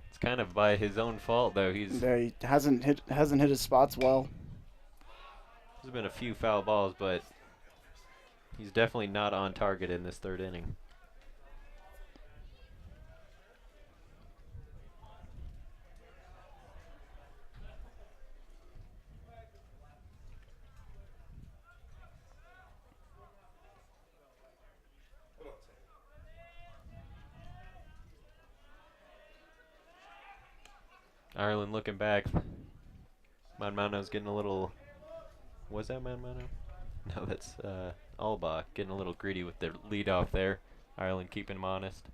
It's kind of by his own fault though. He hasn't hit his spots well. There's been a few foul balls, but he's definitely not on target in this third inning. Ireland looking back. Manmano's getting a little... Was that Manmano? No, that's Alba getting a little greedy with their lead off there. Ireland keeping him honest.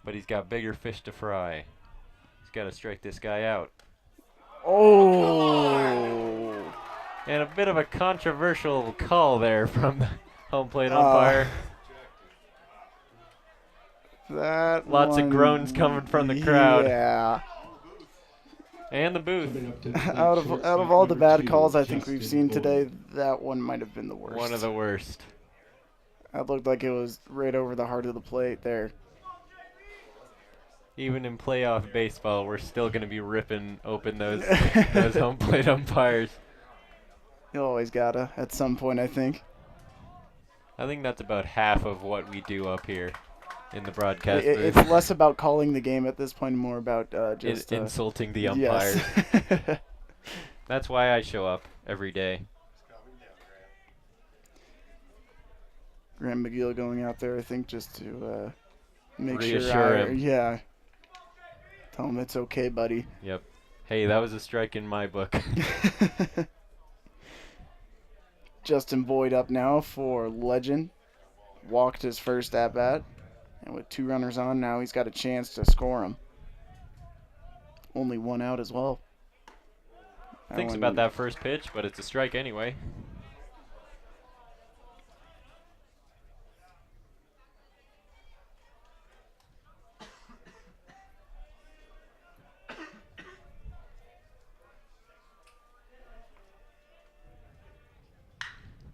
But he's got bigger fish to fry. He's got to strike this guy out. Oh! And a bit of a controversial call there from the home plate umpire. That Lots of groans coming from the crowd. Yeah. And the booth. Coming up to the plate, Out of shortstop all the number bad 2, calls I think we've Justin seen Boyd. today, that one might have been the worst. One of the worst. That looked like it was right over the heart of the plate there. Even in playoff baseball, we're still going to be ripping open those home plate umpires. You always gotta at some point, I think. I think that's about half of what we do up here in the broadcast booth. It's less about calling the game at this point, more about just insulting the umpires. Yes. That's why I show up every day. Graham McGill going out there, I think, just to make Reassure him. Yeah. Tell him it's okay, buddy. Yep. Hey, that was a strike in my book. Justin Boyd up now for Legend. Walked his first at-bat. And with 2 runners on, now he's got a chance to score him. Only 1 out as well. Thinks about that first pitch, but it's a strike anyway.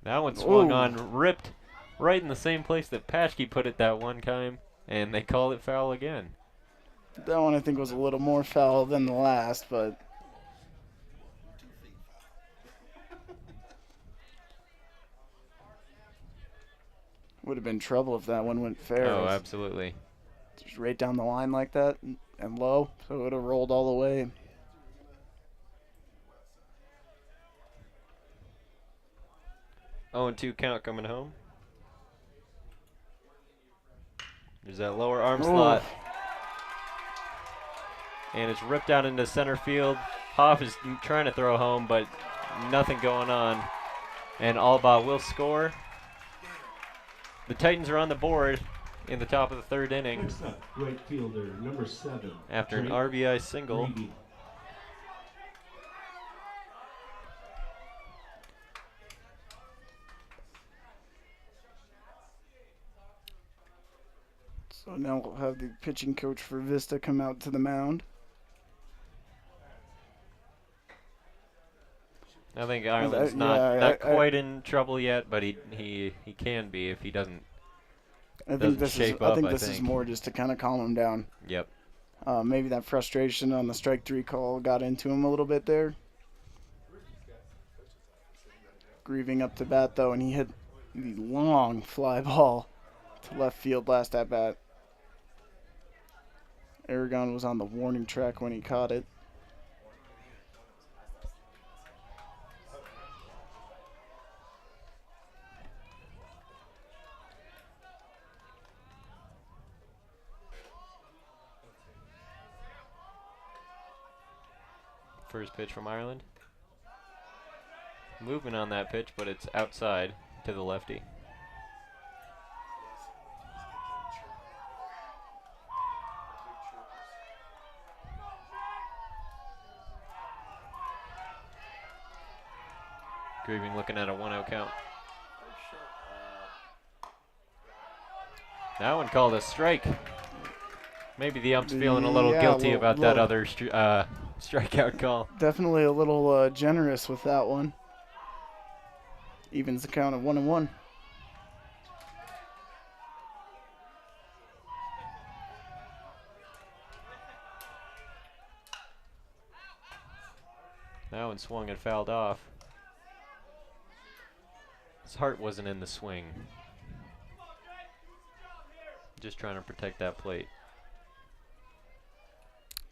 That one swung on, ripped right in the same place that Paschke put it that one time, and they call it foul again. That one I think was a little more foul than the last, but would have been trouble if that one went fair. Oh, absolutely. Just right down the line like that and low, so it would have rolled all the way. Oh, and 2 count coming home. There's that lower arm slot. And it's ripped out into center field. Hoff is trying to throw home, but nothing going on. And Alba will score. The Titans are on the board in the top of the 3rd inning. Next up, right fielder number 7. After an Drake RBI single. Reedy. So now we'll have the pitching coach for Vista come out to the mound. I think Ireland's not quite in trouble yet, but he can be if he doesn't. I think this is think. more just to kind of calm him down. Yep. Maybe that frustration on the strike 3 call got into him a little bit there. Grieving up to bat though, and he hit the long fly ball to left field last at bat. Aragon was on the warning track when he caught it. First pitch from Ireland. Movement on that pitch, but it's outside to the lefty. Grieving looking at a 1-0 count. That one called a strike. Maybe the ump's feeling a little guilty about that other strikeout call. Definitely a little generous with that one. Evens the count of 1-1. That one swung and fouled off. His heart wasn't in the swing. Just trying to protect that plate.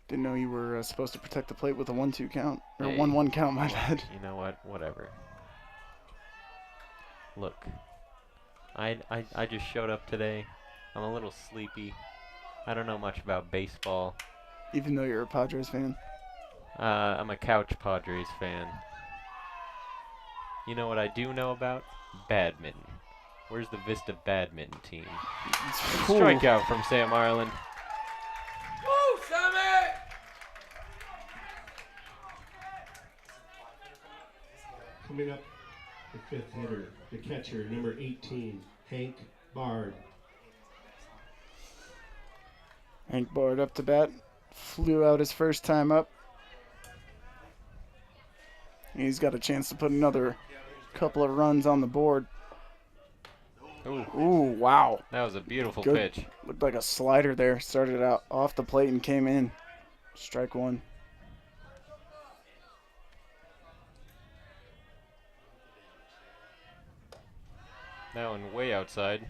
Didn't know you were supposed to protect the plate with a 1-2 count. Or Hey. 1-1 count, my bad. You know what? Whatever. Look. I just showed up today. I'm a little sleepy. I don't know much about baseball. Even though you're a Padres fan. I'm a couch Padres fan. You know what I do know about? Badminton. Where's the Vista badminton team? Strikeout from Sam Ireland. Woo, Sammy! Coming up, the 5th hitter, the catcher, number 18, Hank Bard. Hank Bard up to bat. Flew out his first time up. He's got a chance to put another couple of runs on the board. Ooh, wow. That was a beautiful Good. pitch. Looked like a slider there. Started out off the plate and came in. Strike one. That one way outside.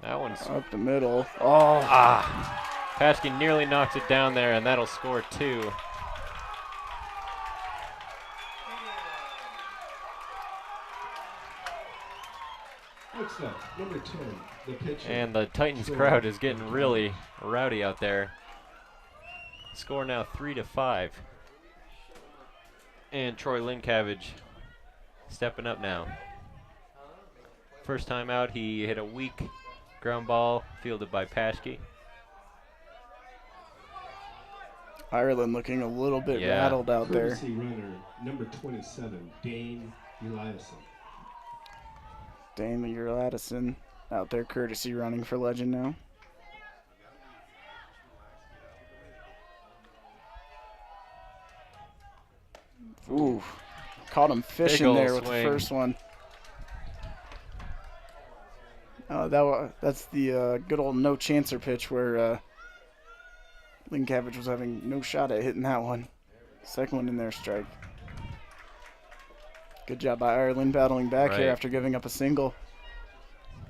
That one's Up the middle. Oh, Paschke nearly knocks it down there, and that'll score 2. Next up, number 10, the pitcher. And the Titans crowd is getting really rowdy out there. Score now 3-5. And Troy Lincavage stepping up now. First time out, he hit a weak ground ball fielded by Paschke. Ireland looking a little bit Yeah. rattled out there. Courtesy runner, number 27, Dane Eliason. Dane Addison out there courtesy running for Legend now. Ooh, caught him fishing ol' there with swing. the first one. That's the good old no chancer pitch where Lincavage was having no shot at hitting that one. Second one in there, strike. Good job by Ireland battling back here Right. after giving up a single.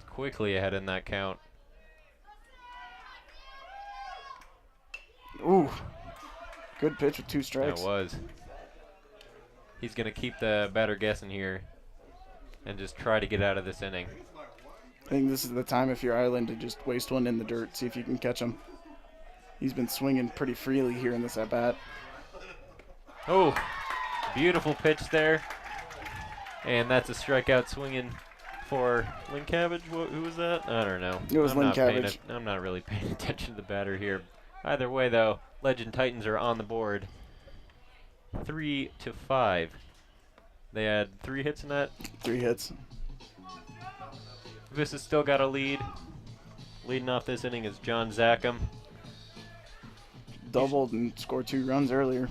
Quickly ahead in that count. Ooh, good pitch with 2 strikes. That was. He's going to keep the batter guessing here and just try to get out of this inning. I think this is the time if you're Ireland to just waste one in the dirt, see if you can catch him. He's been swinging pretty freely here in this at-bat. Oh, beautiful pitch there. And that's a strikeout swinging for Lincavage. Who was that? I don't know. It was Lincavage. I'm not really paying attention to the batter here. Either way, though, Legend Titans are on the board. 3-5. They had 3 hits in that. 3 hits. Vista's still got a lead. Leading off this inning is John Zackham. Doubled and scored 2 runs earlier.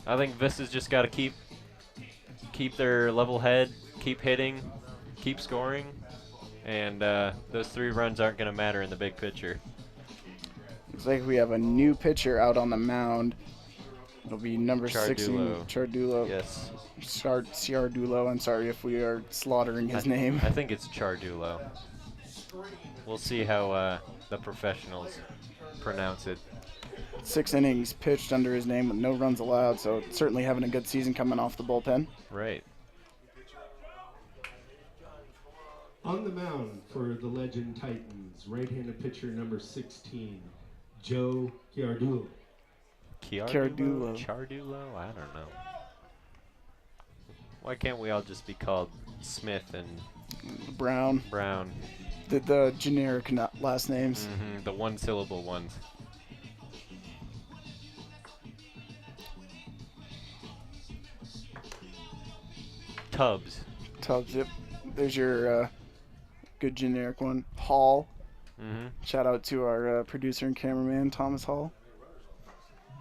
I think Vista's just got to keep their level head, keep hitting, keep scoring, and those 3 runs aren't going to matter in the big picture. Looks like we have a new pitcher out on the mound. It'll be number Chardulo. 16, Chardulo. Yes. Ciardulo. I'm sorry if we are slaughtering his name. I think it's Chardulo. We'll see how the professionals pronounce it. 6 innings pitched under his name with no runs allowed, so certainly having a good season coming off the bullpen. Right. On the mound for the Legend Titans, right-handed pitcher number 16, Joe Chiardulo. Chiardulo. Chardulo? I don't know. Why can't we all just be called Smith and Brown. Brown? The generic last names. The one-syllable ones. Tubbs. Tubbs, yep. There's your good generic one. Hall. Shout out to our producer and cameraman, Thomas Hall.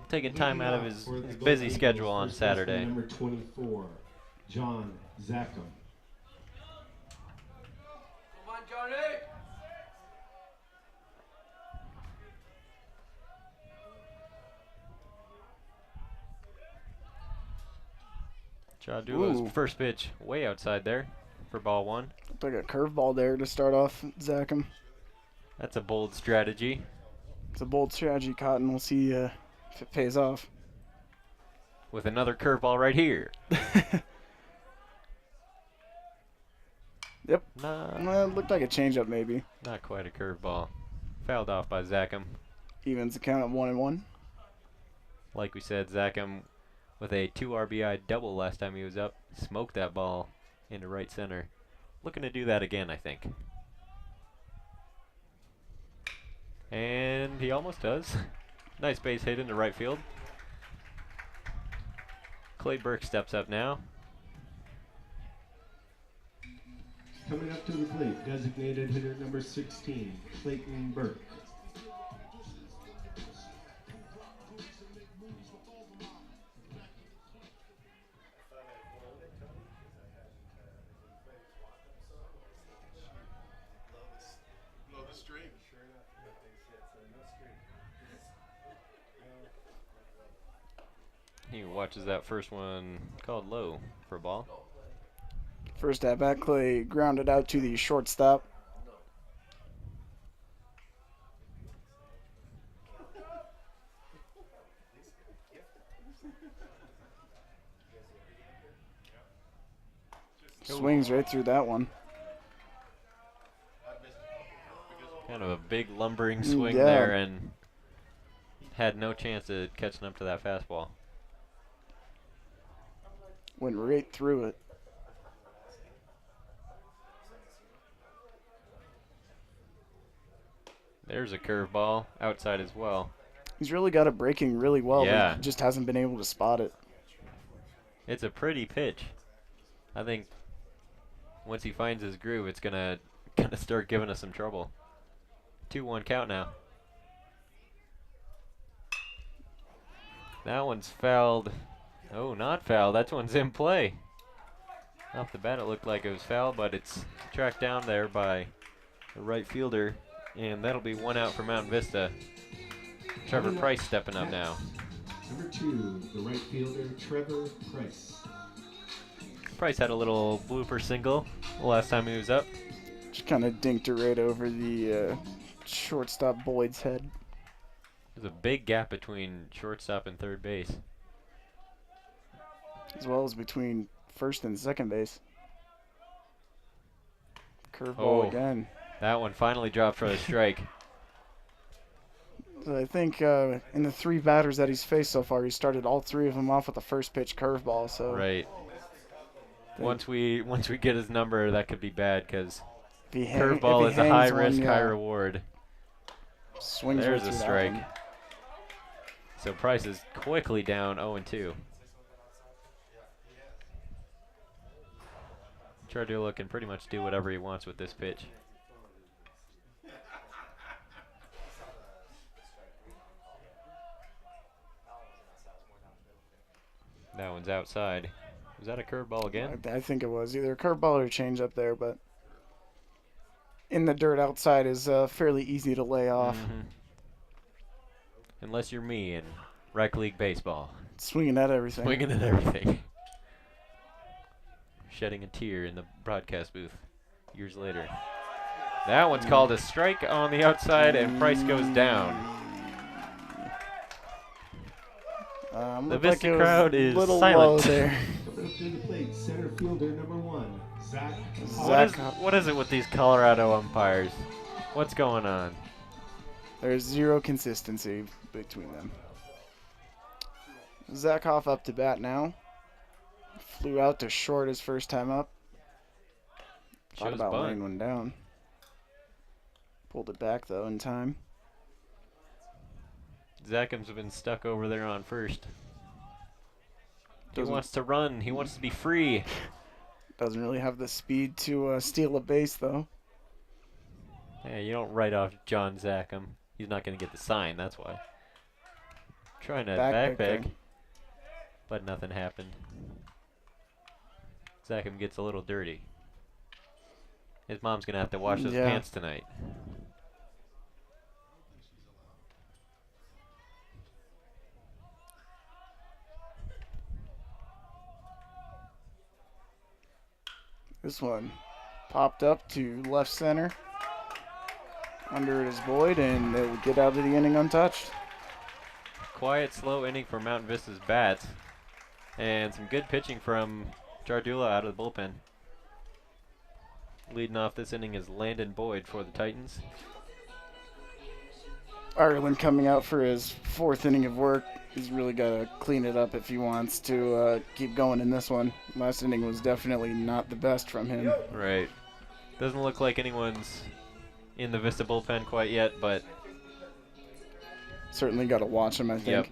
Taking time out of his For the busy Golden schedule Eagles, on first baseman Saturday. Number 24, John Zackham. Come on, Johnny! Chardulo's Ooh. first pitch way outside there for ball 1. Looked like a curveball there to start off Zackham. That's a bold strategy. It's a bold strategy, Cotton. We'll see if it pays off. With another curveball right here. Yep. Nah, Well, it looked like a changeup maybe. not quite a curveball. Fouled off by Zackham. Evens the count at 1-1. Like we said, Zackham with a 2 RBI double last time he was up. Smoked that ball into right center. Looking to do that again, I think. And he almost does. Nice base hit into right field. Clay Burke steps up now. Coming up to the plate, designated hitter number 16, Clayton Burke. Blow the stream. He watches that first one called low for a ball. First at bat, Clay grounded out to the shortstop. Swings right through that one. Kind of a big lumbering swing Yeah. there, and had no chance of catching up to that fastball. Went right through it. There's a curveball outside as well. He's really got it breaking really well, Yeah. but he just hasn't been able to spot it. It's a pretty pitch. I think once he finds his groove, it's gonna start giving us some trouble. 2-1 count now. That one's fouled. Oh, not fouled. That one's in play. Off the bat, it looked like it was foul, but it's tracked down there by the right fielder, and that'll be one out for Mountain Vista. Trevor Price stepping up now. Number 2, the right fielder, Trevor Price. Price had a little blooper single the last time he was up. Just kind of dinked it right over the shortstop Boyd's head. There's a big gap between shortstop and third base. As well as between first and second base. Curveball Oh. again. That one finally dropped for a strike. So I think in the 3 batters that he's faced so far, he started all 3 of them off with the first pitch curveball. So Right. Once we get his number, that could be bad because if he curveball if is he a high hangs one, risk, yeah, high reward. swings There's right a through that strike. one. So Price is quickly down 0-2. Chardula can pretty much do whatever he wants with this pitch. That one's outside. Was that a curveball again? I think it was either a curveball or a changeup there, but in the dirt outside is fairly easy to lay off. Mhm. Unless you're me in rec league baseball. Swinging at everything. Swinging at everything. Shedding a tear in the broadcast booth years later. That one's called a strike on the outside, and Price goes down. The Looked Vista like it was crowd is a little silent. low there. Coming up to the plate, center fielder number 1, Zach. What is it with these Colorado umpires? What's going on? There's zero consistency between them. Zakhoff up to bat now. Flew out to short his first time up. Thought Shows about bunt. laying one down. Pulled it back though in time. Zackham's been stuck over there on first. He Doesn't- wants to run. He wants to be free. Doesn't really have the speed to steal a base though. Hey, you don't write off John Zackham. He's not going to get the sign, that's why. Trying to Back backpeg, there. but nothing happened. Zackham gets a little dirty. His mom's going to have to wash those Yeah. pants tonight. This one popped up to left center. Under it is Boyd, and they will get out of the inning untouched. Quiet, slow inning for Mountain Vista's bats. And some good pitching from Jardula out of the bullpen. Leading off this inning is Landon Boyd for the Titans. Ireland coming out for his 4th inning of work. He's really got to clean it up if he wants to keep going in this one. Last inning was definitely not the best from him. Right. Doesn't look like anyone's in the Vista bullpen quite yet, but certainly got to watch him, I think. Yep.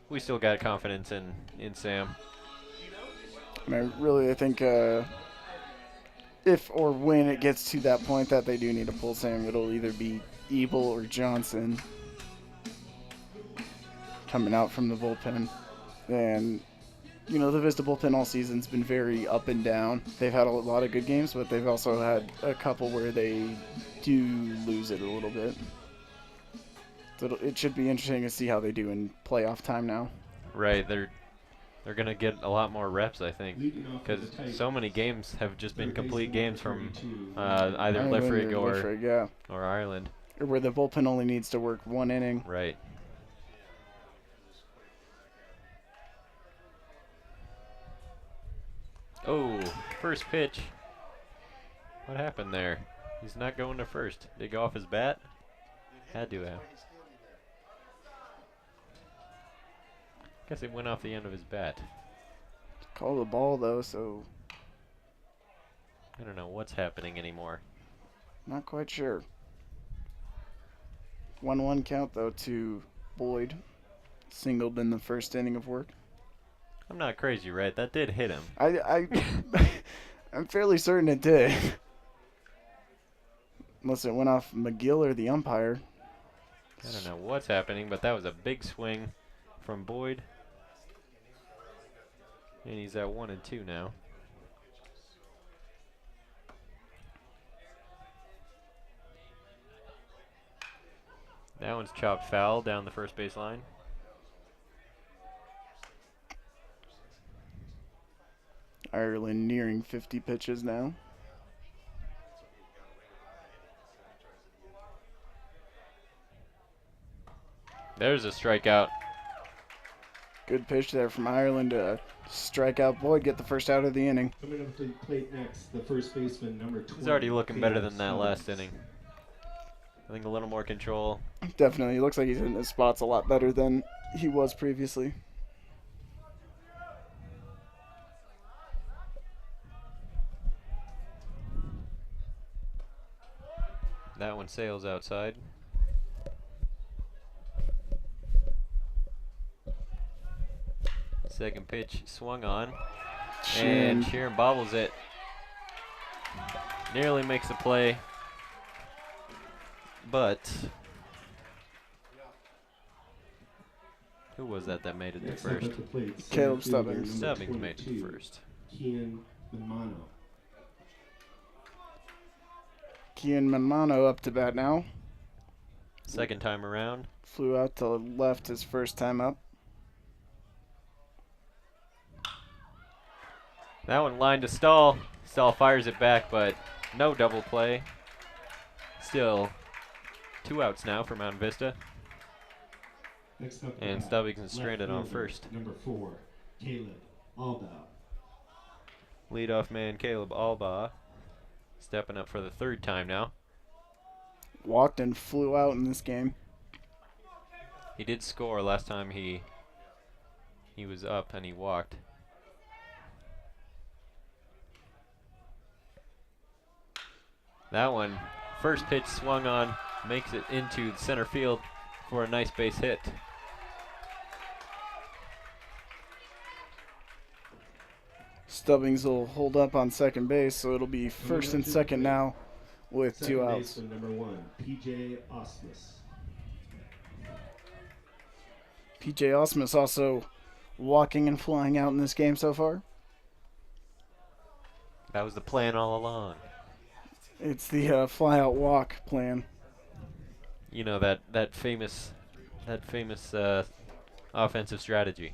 We still got confidence in Sam. And I think if or when it gets to that point that they do need to pull Sam, it'll either be Ebel or Johnson coming out from the bullpen. And, you know, the Vista bullpen all season's been very up and down. They've had a lot of good games, but they've also had a couple where they do lose it a little bit. So it should be interesting to see how they do in playoff time now. Right, they're going to get a lot more reps, I think, because so many games have just been complete games from either Liffrig or Ireland. Or where the bullpen only needs to work one inning. Right. Oh, first pitch. What happened there? He's not going to first. Did he go off his bat? Had to have. Guess it went off the end of his bat. Call the ball, though, so I don't know what's happening anymore. not quite sure. 1-1 count, though, to Boyd. Singled in the first inning of work. I'm not crazy, right? That did hit him. I'm fairly certain it did. Unless it went off McGill or the umpire. I don't know what's happening, but that was a big swing from Boyd. And he's at 1-2 now. That one's chopped foul down the first base line. Ireland nearing 50 pitches now. There's a strikeout. Good pitch there from Ireland to strike out Boyd, get the first out of the inning. Coming up to the plate next, the first baseman, number 20. He's already looking better than that last inning. I think a little more control. Definitely. He looks like he's in his spots a lot better than he was previously. That one sails outside. Second pitch swung on. And Sheeran bobbles it. Nearly makes the play. But who was that made it to first? Caleb Stubbings. Stubbings made it to first. Kian Manmano. Kian Manmano up to bat now. Second time around. Flew out to left his first time up. That one lined to Stahl. Stahl fires it back, but no double play. Still 2 outs now for Mountain Vista. Next up, And Stubbings is stranded on first. Number 4, Caleb Alba. Leadoff man Caleb Alba stepping up for the third time now. Walked and flew out in this game. He did score last time he was up and he walked. That one, first pitch swung on, makes it into center field for a nice base hit. Stubbings will hold up on second base, so it'll be first and second now with 2 outs. Number 1, PJ Osmus. PJ Osmus also walking and flying out in this game so far. That was the plan all along. It's the fly out walk plan. You know, that famous offensive strategy.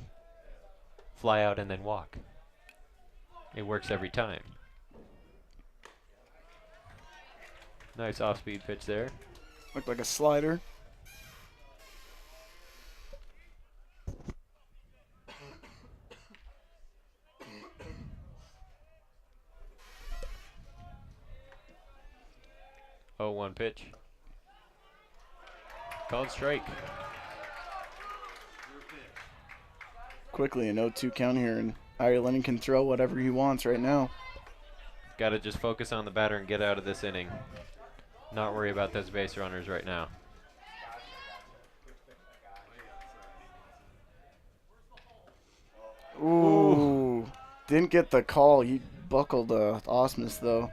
Fly out and then walk. It works every time. Nice off-speed pitch there. Looked like a slider. Oh, 1 pitch. Called strike. Quickly an 0-2 count here, and Ireland can throw whatever he wants right now. Got to just focus on the batter and get out of this inning. Not worry about those base runners right now. Ooh. Didn't get the call. He buckled Osmus, though.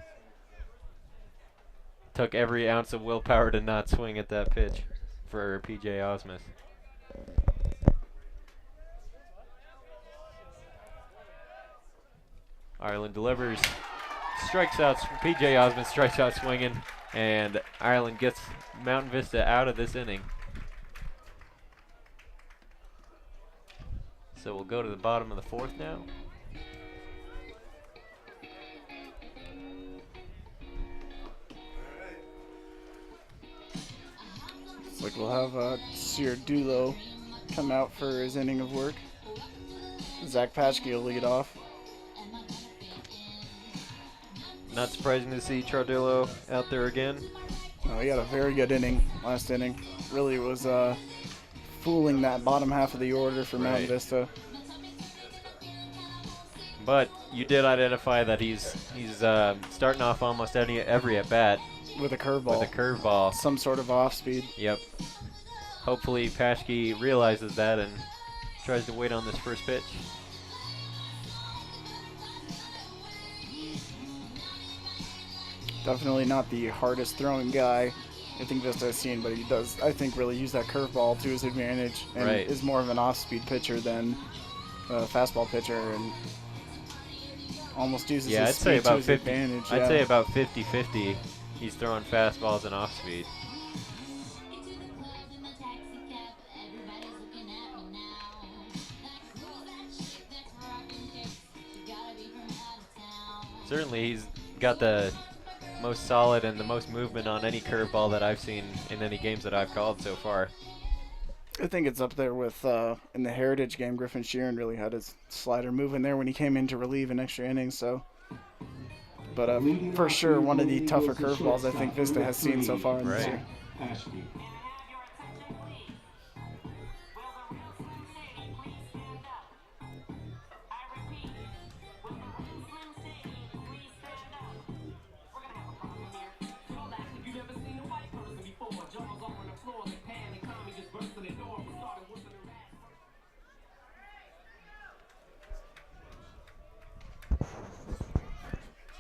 Took every ounce of willpower to not swing at that pitch for P.J. Osmus. Ireland delivers. Strikes out. P.J. Osmus strikes out swinging. And Ireland gets Mountain Vista out of this inning. So we'll go to the bottom of the fourth now. Looks like we'll have Sear Dulo come out for his inning of work. Zach Paschke will lead off. Not surprising to see Chardillo out there again. Oh, he had a very good inning last inning. Really was fooling that bottom half of the order for Mountain Vista. But you did identify that he's starting off almost every at bat with a curveball. With a curveball. Some sort of off speed. Yep. Hopefully Paschke realizes that and tries to wait on this first pitch. Definitely not the hardest throwing guy I think Vista has seen, but he does, I think, really use that curveball to his advantage and is more of an off-speed pitcher than a fastball pitcher and almost uses his speed to his advantage. I'd say about 50-50. He's throwing fastballs and off-speed. Certainly he's got the most solid and the most movement on any curveball that I've seen in any games that I've called so far. I think it's up there with, in the Heritage game, Griffin Sheeran really had his slider moving there when he came in to relieve in extra innings, so. But for sure, one of the tougher curveballs I think Vista has seen so far in this year.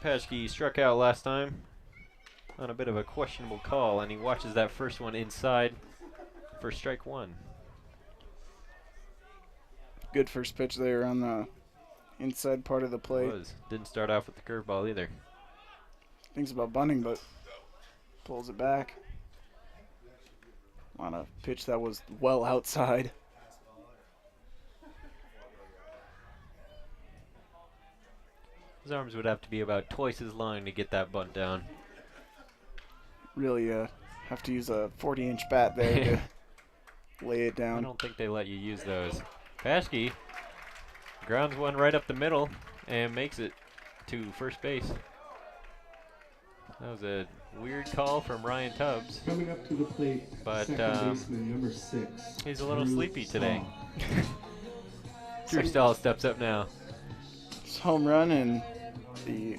Paschke struck out last time on a bit of a questionable call, and he watches that first one inside for strike one. Good first pitch there on the inside part of the plate. Didn't start off with the curveball either. Thinks about bunting, but pulls it back. On a pitch that was well outside. His arms would have to be about twice as long to get that bunt down. Really have to use a 40-inch bat there to lay it down. I don't think they let you use those. Paschke grounds one right up the middle and makes it to first base. That was a weird call from Ryan Tubbs. Coming up to the plate, but baseman number 6. He's a little sleepy today. Drew Stahl steps up now. It's home run in the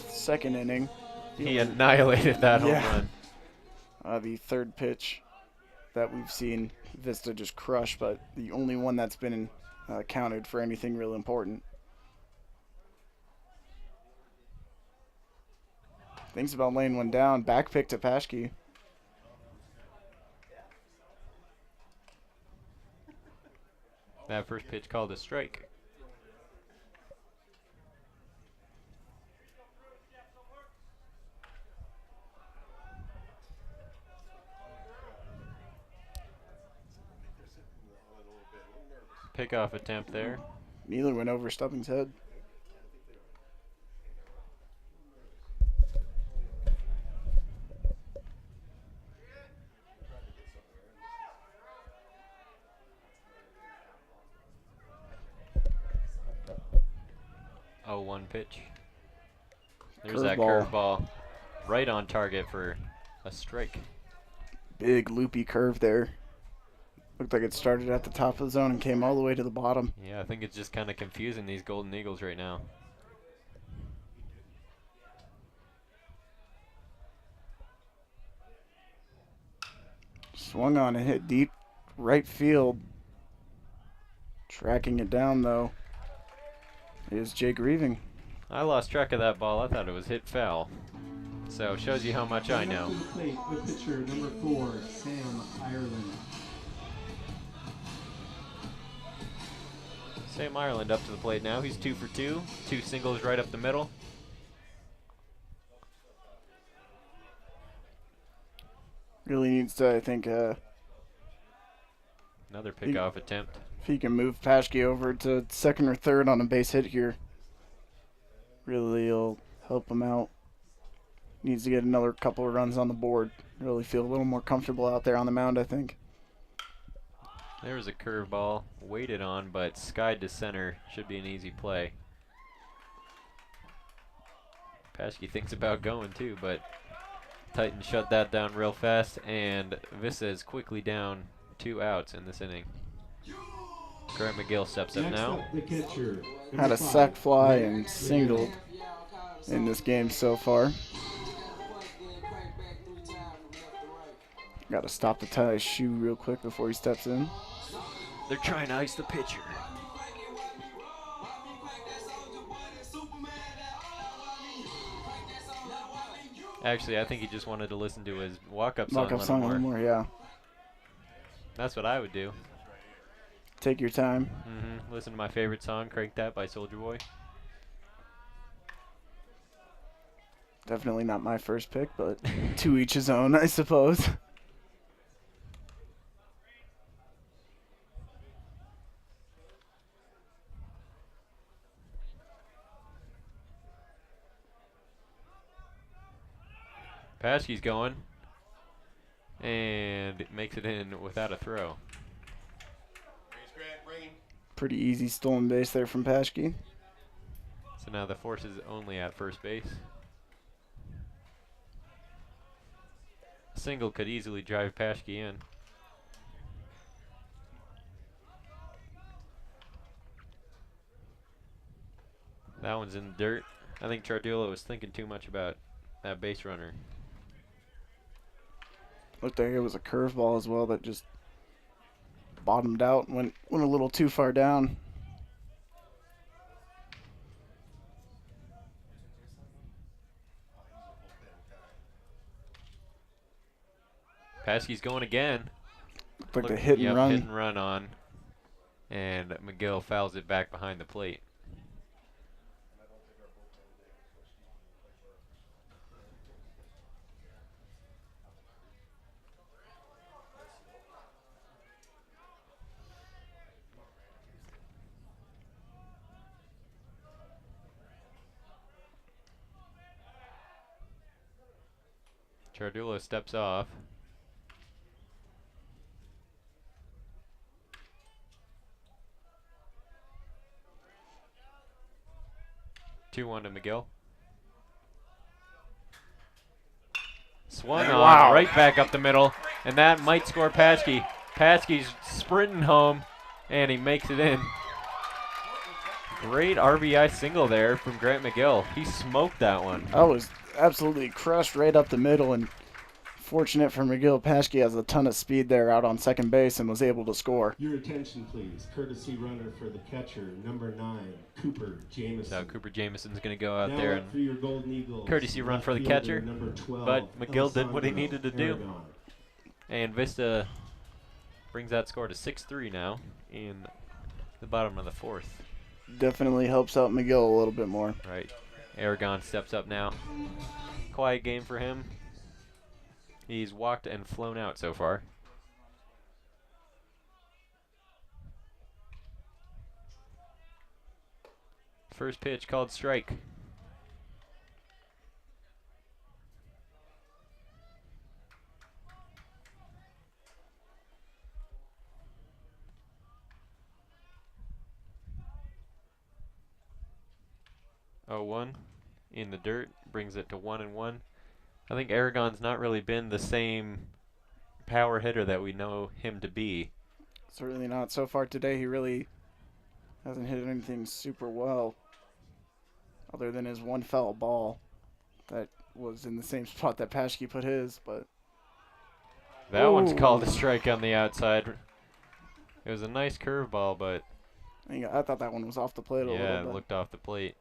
second inning. He annihilated that home run. The third pitch that we've seen Vista just crush, but the only one that's been counted for anything real important. Thinks about laying one down. Back pick to Paschke. That first pitch called a strike. Pickoff attempt there. Neither went over Stubbing's head. Oh, 1 pitch. There's that curveball right on target for a strike. Big loopy curve there. Looked like it started at the top of the zone and came all the way to the bottom. Yeah, I think it's just kind of confusing these Golden Eagles right now. Swung on and hit deep right field. Tracking it down, though, is Jake Reeving. I lost track of that ball. I thought it was hit foul. So shows you how much I know. To the plate with pitcher number 4, Sam Ireland. Sam Ireland up to the plate now. He's 2 for 2. 2 singles right up the middle. Really needs to, I think, Another pickoff attempt. if he can move Paschke over to second or third on a base hit here, really will help him out. Needs to get another couple of runs on the board. Really feel a little more comfortable out there on the mound, I think. There was a curveball waited on, but skied to center. Should be an easy play. Paschke thinks about going too, but Titan shut that down real fast, and Vista is quickly down 2 outs in this inning. Grant McGill steps up Next now. up, the catcher. Had a sac fly and singled in this game so far. Got to stop to tie his shoe real quick before he steps in. They're trying to ice the pitcher. Actually, I think he just wanted to listen to his walk-up song, Walk-up song a little more, yeah. That's what I would do. Take your time. Listen to my favorite song, Crank That by Soulja Boy. Definitely not my first pick, but to each his own, I suppose. Paschke's going, and it makes it in without a throw. Pretty easy stolen base there from Paschke. So now the force is only at first base. A single could easily drive Paschke in. That one's in the dirt. I think Chardula was thinking too much about that base runner. Looked like it was a curveball as well that just bottomed out and went a little too far down. Paschke's going again. Looked like a hit and run. Hit and run on. And McGill fouls it back behind the plate. Chardula steps off. Two-one to McGill. Swung on, right back up the middle, and that might score Paschke. Paschke's sprinting home, and he makes it in. Great RBI single there from Grant McGill. He smoked that one. That was absolutely crushed right up the middle, and fortunate for McGill, Paschke has a ton of speed there out on second base and was able to score. Your attention, please. Courtesy runner for the catcher, number 9, Cooper Jamison. So Cooper Jamison's going to go out Now there up for your Golden Eagles, courtesy run for the left catcher, fielder, number 12, but McGill did what he Alessandro needed to do. Aragon. And Vista brings that score to 6-3 now in the bottom of the fourth. Definitely helps out McGill a little bit more. Right. Aragon steps up now. Quiet game for him. He's walked and flown out so far. First pitch called strike. Oh, 1 in the dirt brings it to 1-1. I think Aragon's not really been the same power hitter that we know him to be. Certainly not. So far today, he really hasn't hit anything super well, other than his one foul ball that was in the same spot that Paschke put his. But that one's called a strike on the outside. It was a nice curveball, but I thought that one was off the plate a Yeah, little it bit. looked off the plate.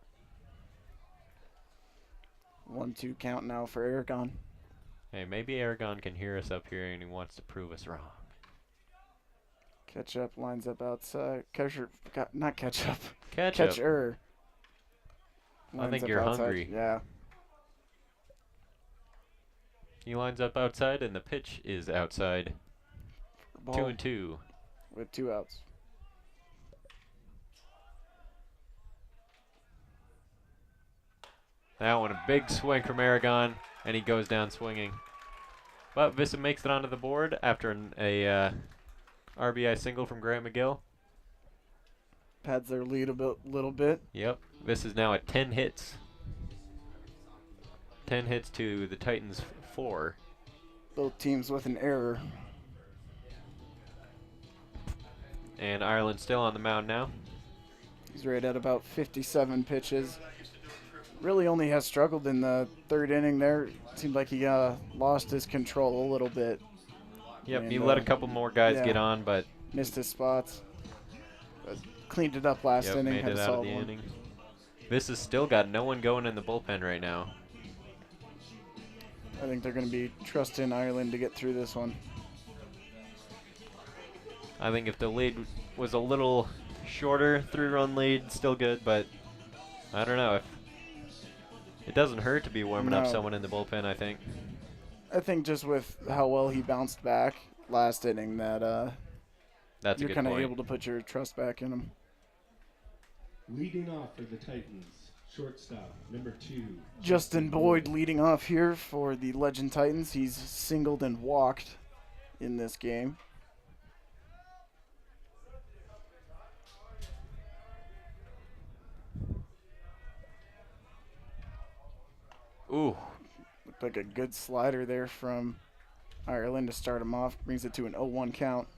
1-2 count now for Aragon. Hey, maybe Aragon can hear us up here and he wants to prove us wrong. Ketchup lines up outside. Not ketchup. Ketchup. Catcher. I think Lines you're up outside. hungry. Yeah. He lines up outside and the pitch is outside. Ball 2-2. with 2 outs. That one, a big swing from Aragon, and he goes down swinging. But Vista makes it onto the board after a RBI single from Grant McGill. Pads their lead a little bit. Yep, Vista's now at 10 hits. 10 hits to the Titans 4. Both teams with an error. And Ireland still on the mound now. He's right at about 57 pitches. Really only has struggled in the 3rd inning there. Seemed like he lost his control a little bit. Yep, And, he let a couple more guys yeah. get on, but Missed his spots. But cleaned it up last inning. made Had it a out of solid the one. inning. Vista's still got no one going in the bullpen right now. I think they're going to be trusting Ireland to get through this one. I think if the lead was a little shorter, 3-run lead, still good, but I don't know. It doesn't hurt to be warming up No. someone in the bullpen, I think. I think just with how well he bounced back last inning that That's a you're good kind of point. able to put your trust back in him. Leading off for the Titans, shortstop, number 2. Justin Boyd leading off here for the Legend Titans. He's singled and walked in this game. Ooh, Looked like a good slider there from Ireland to start him off. Brings it to an 0-1 count.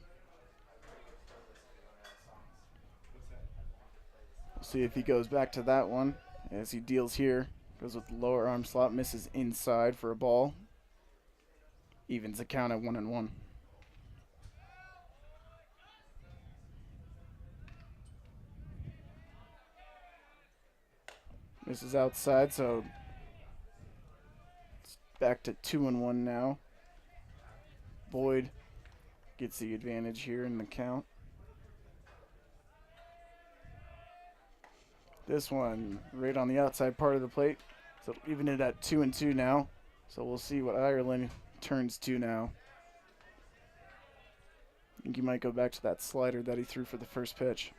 We'll see if he goes back to that one as he deals here. Goes with the lower arm slot, misses inside for a ball. Evens the count at 1-1. Misses outside, so it's back to 2-1 now. Boyd gets the advantage here in the count. This one right on the outside part of the plate. So even it at 2-2 now. So we'll see what Ireland turns to now. I think he might go back to that slider that he threw for the first pitch.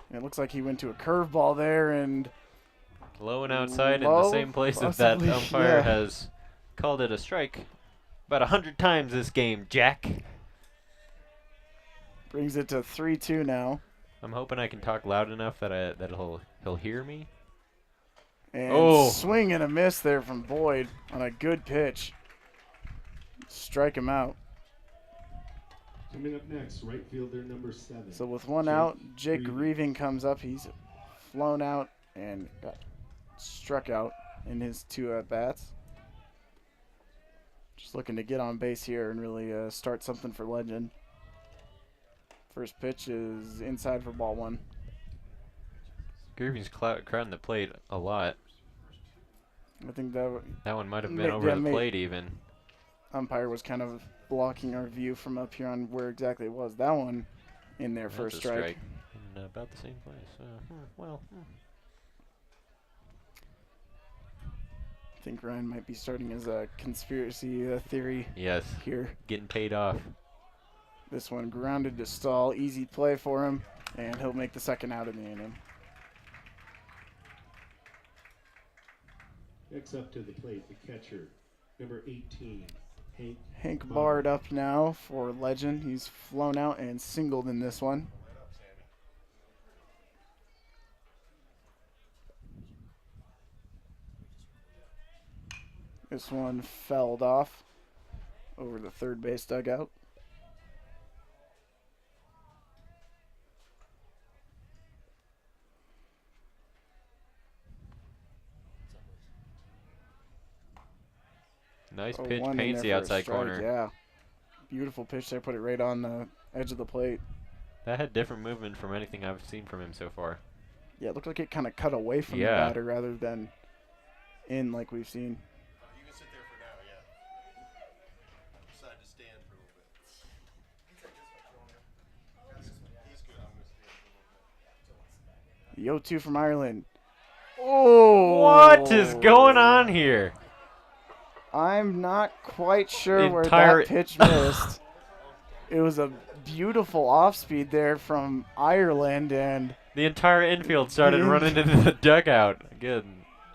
And it looks like he went to a curveball there and low and outside in the Low, same place as that possibly, umpire yeah. has called it a strike about 100 times this game, Jack. brings it to 3-2 now. I'm hoping I can talk loud enough that he'll hear me. And Oh. swing and a miss there from Boyd on a good pitch. Strike him out. Coming up next, right fielder number 7. So with one Jake out, Jake Reaving. Reaving comes up. He's flown out and got struck out in his 2 at-bats. Just looking to get on base here and really start something for Legend. First pitch is inside for ball 1. Grieving's crowding the plate a lot. I think that That one might have Ma- been over yeah, the ma- plate even. umpire was kind of blocking our view from up here on where exactly it was. That one in there for a That's strike. In about the same place. Well. I think Ryan might be starting his conspiracy theory Yes, here. getting paid off. This one grounded to Stahl. Easy play for him, and he'll make the second out of the inning. Next up to the plate, the catcher, number 18, Hank. Hank Bard up now for Legend. He's flown out and singled in this one. This one fouled off over the third base dugout. Nice Oh, pitch, one in paints there the for a outside strike, corner. Yeah. Beautiful pitch there. Put it right on the edge of the plate. That had different movement from anything I've seen from him so far. Yeah, it looked like it kind of cut away from the batter rather than in like we've seen. You can sit there for now, yeah. Decide to stand for a little bit. He's good. I'm going to stand for a little bit. The 0-2 from Ireland. Oh! What is going on here? I'm not quite sure where that pitch missed. It was a beautiful off-speed there from Ireland, and the entire infield started running into the dugout. Good.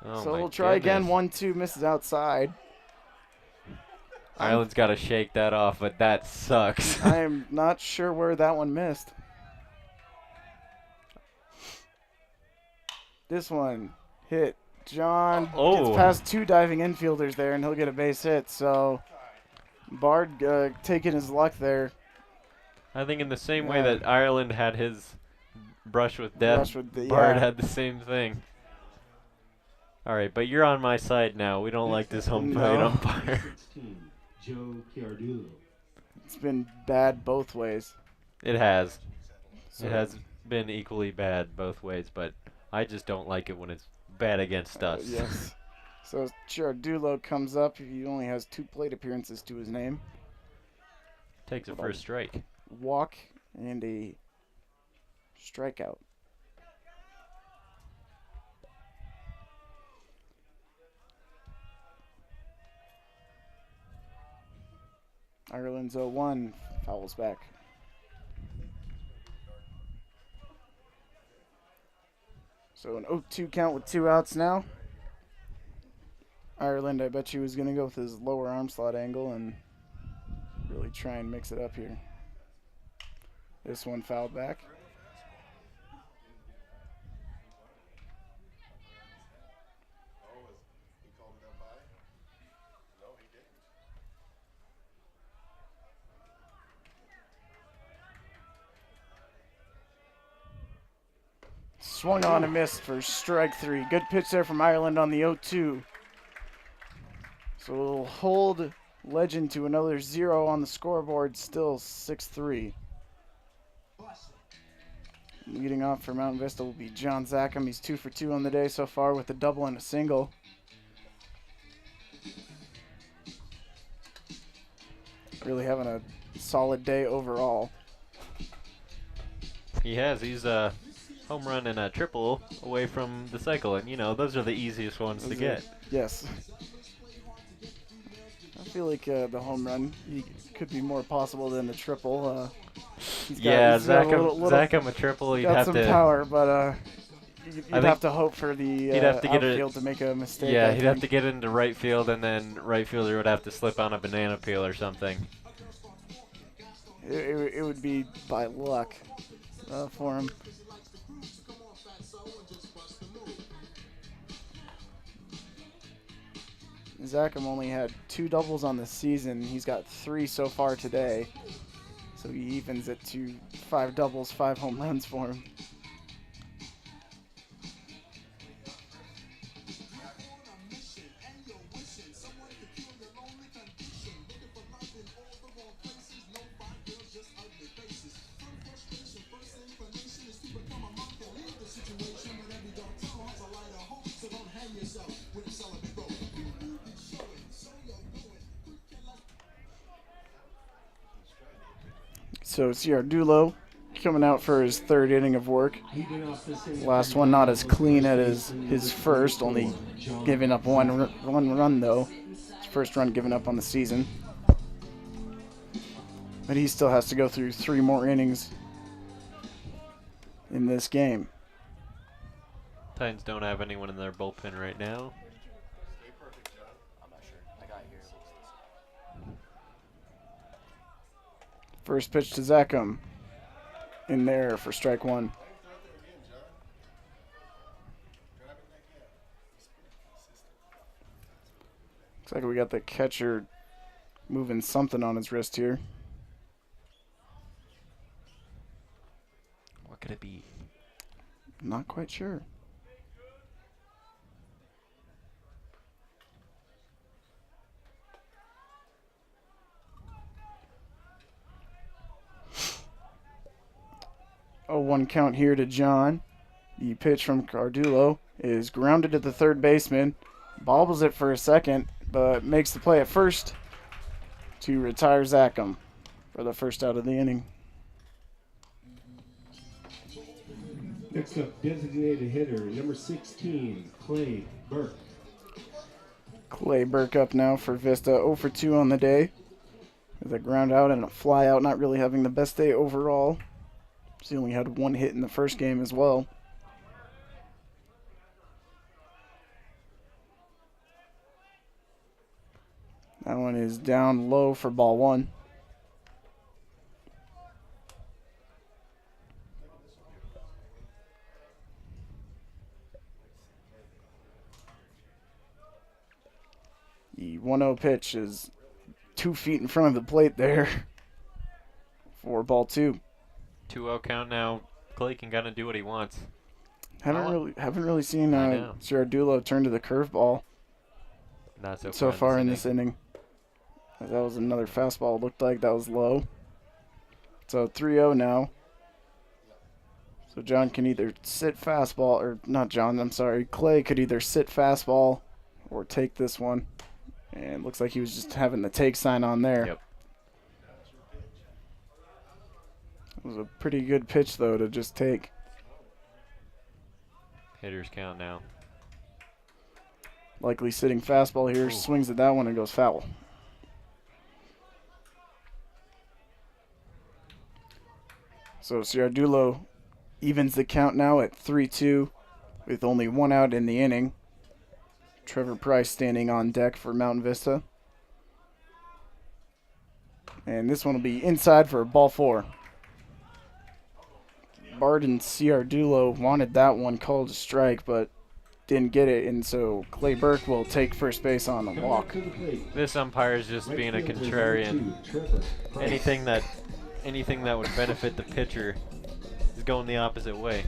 Oh so we'll try again. 1-2 misses outside. Ireland's got to shake that off, but that sucks. I am not sure where that one missed. This one hit. John gets past 2 diving infielders there, and he'll get a base hit. So Bard taking his luck there. I think in the same way that Ireland had his brush with death, Bard had the same thing. All right, but you're on my side now. We don't like this home plate umpire. It's been bad both ways. It has. It has been equally bad both ways, but I just don't like it when it's bad against us. Yes. So Giardulo comes up. He only has 2 plate appearances to his name. Takes a first strike. Walk and a strikeout. Ireland's 0-1, fouls back. So an 0-2 count with 2 outs now. Ireland, I bet you, was going to go with his lower arm slot angle and really try and mix it up here. This one fouled back. Swung on and missed for strike 3. Good pitch there from Ireland on the 0-2. So we'll hold Legend to another 0 on the scoreboard, still 6-3. Leading off for Mountain Vista will be John Zackham. He's 2 for 2 on the day so far with a double and a single. Really having a solid day overall. He has. He's a home run and a triple away from the cycle, and you know those are the easiest ones to get. Yes. I feel like the home run could be more possible than the triple. Zackham a triple. He'd got have some to power, but you'd have to hope for the outfield to make a mistake. Yeah, he'd have to get into right field, and then right fielder would have to slip on a banana peel or something. It would be by luck for him. Zackham only had 2 doubles on the season. He's got 3 so far today. So he evens it to 5 doubles, 5 home runs for him. So Giardulo coming out for his 3rd inning of work. Last one not as clean as his first, only giving up one run though. His first run given up on the season. But he still has to go through 3 more innings in this game. Titans don't have anyone in their bullpen right now. First pitch to Zackham. In there for strike 1. Looks like we got the catcher moving something on his wrist here. What could it be? Not quite sure. 0-1 count here to John. The pitch from Cardulo is grounded at the third baseman. Bobbles it for a second, but makes the play at first to retire Zackham for the first out of the inning. Next up, designated hitter, number 16, Clay Burke. Clay Burke up now for Vista, 0 for 2 on the day. With a ground out and a fly out, not really having the best day overall. He only had 1 hit in the first game as well. That one is down low for ball 1. The 1-0 pitch is 2 feet in front of the plate there for ball 2. 2-0 count now. Clay can kind of do what he wants. Haven't really seen know. Girardulo turn to the curveball Not so far in this inning. That was another fastball. Looked like that was low. So 3-0 now. So John can either sit fastball, or not John, I'm sorry. Clay could either sit fastball or take this one. And looks like he was just having the take sign on there. Yep. It was a pretty good pitch, though, to just take. Hitters count now. Likely sitting fastball here. Ooh. Swings at that one and goes foul. So Girardulo evens the count now at 3-2 with only 1 out in the inning. Trevor Price standing on deck for Mountain Vista. And this one will be inside for ball 4. Barden Girardulo wanted that one called a strike, but didn't get it, and so Clay Burke will take first base on the walk. This umpire is just being a contrarian. Anything that would benefit the pitcher is going the opposite way.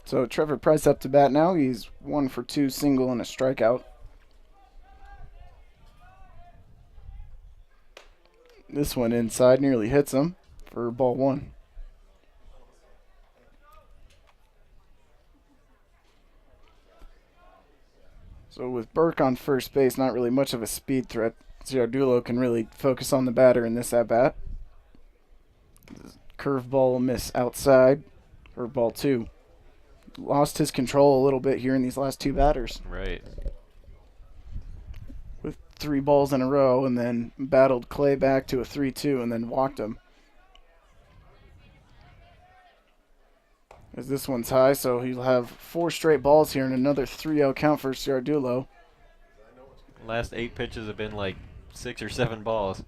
So Trevor Price up to bat now. He's 1 for 2, single and a strikeout. This one inside nearly hits him for ball 1. So with Burke on first base, not really much of a speed threat. Girardulo can really focus on the batter in this at-bat. Curveball miss outside for ball 2. Lost his control a little bit here in these last 2 batters. Right. With 3 balls in a row, and then battled Clay back to a 3-2 and then walked him. As this one's high, so he'll have 4 straight balls here and another 3-0 count for Girardulo. Last 8 pitches have been like 6 or 7 balls.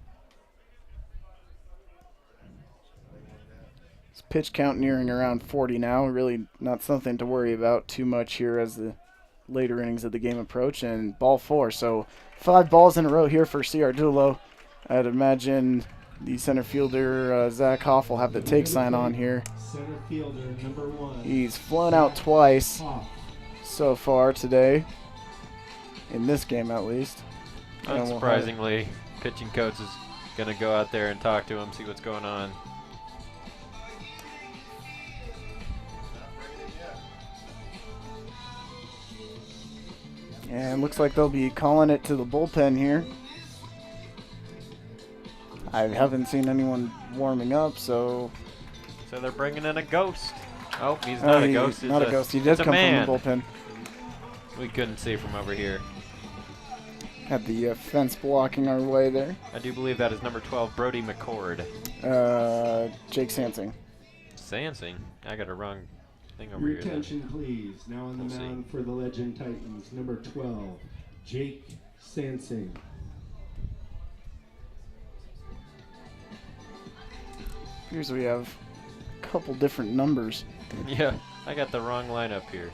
His pitch count nearing around 40 now. Really not something to worry about too much here as the later innings of the game approach. And ball 4, so 5 balls in a row here for Girardulo. I'd imagine the center fielder, Zach Hoff, will have the take sign on here. Center fielder, number 1. He's flown out twice so far today, in this game at least. Unsurprisingly, pitching coach is going to go out there and talk to him, see what's going on. And looks like they'll be calling it to the bullpen here. I haven't seen anyone warming up, so... So they're bringing in a ghost. Oh, he's not a ghost. Not a ghost. He did come man. from the bullpen. We couldn't see from over here. Had the fence blocking our way there. I do believe that is number 12, Brody McCord. Jake Sansing. Sansing? I got a wrong thing over Your here. then. attention, please. Now on the We'll mound for the Legend Titans, number 12, Jake Sansing. Here's we have a couple different numbers. Yeah, I got the wrong lineup here.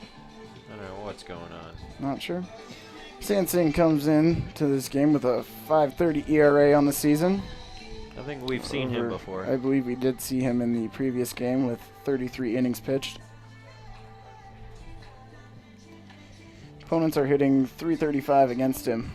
I don't know what's going on. Not sure. Sansing comes in to this game with a 5.30 ERA on the season. I think we've seen him before. I believe we did see him in the previous game with 33 innings pitched. Opponents are hitting .335 against him.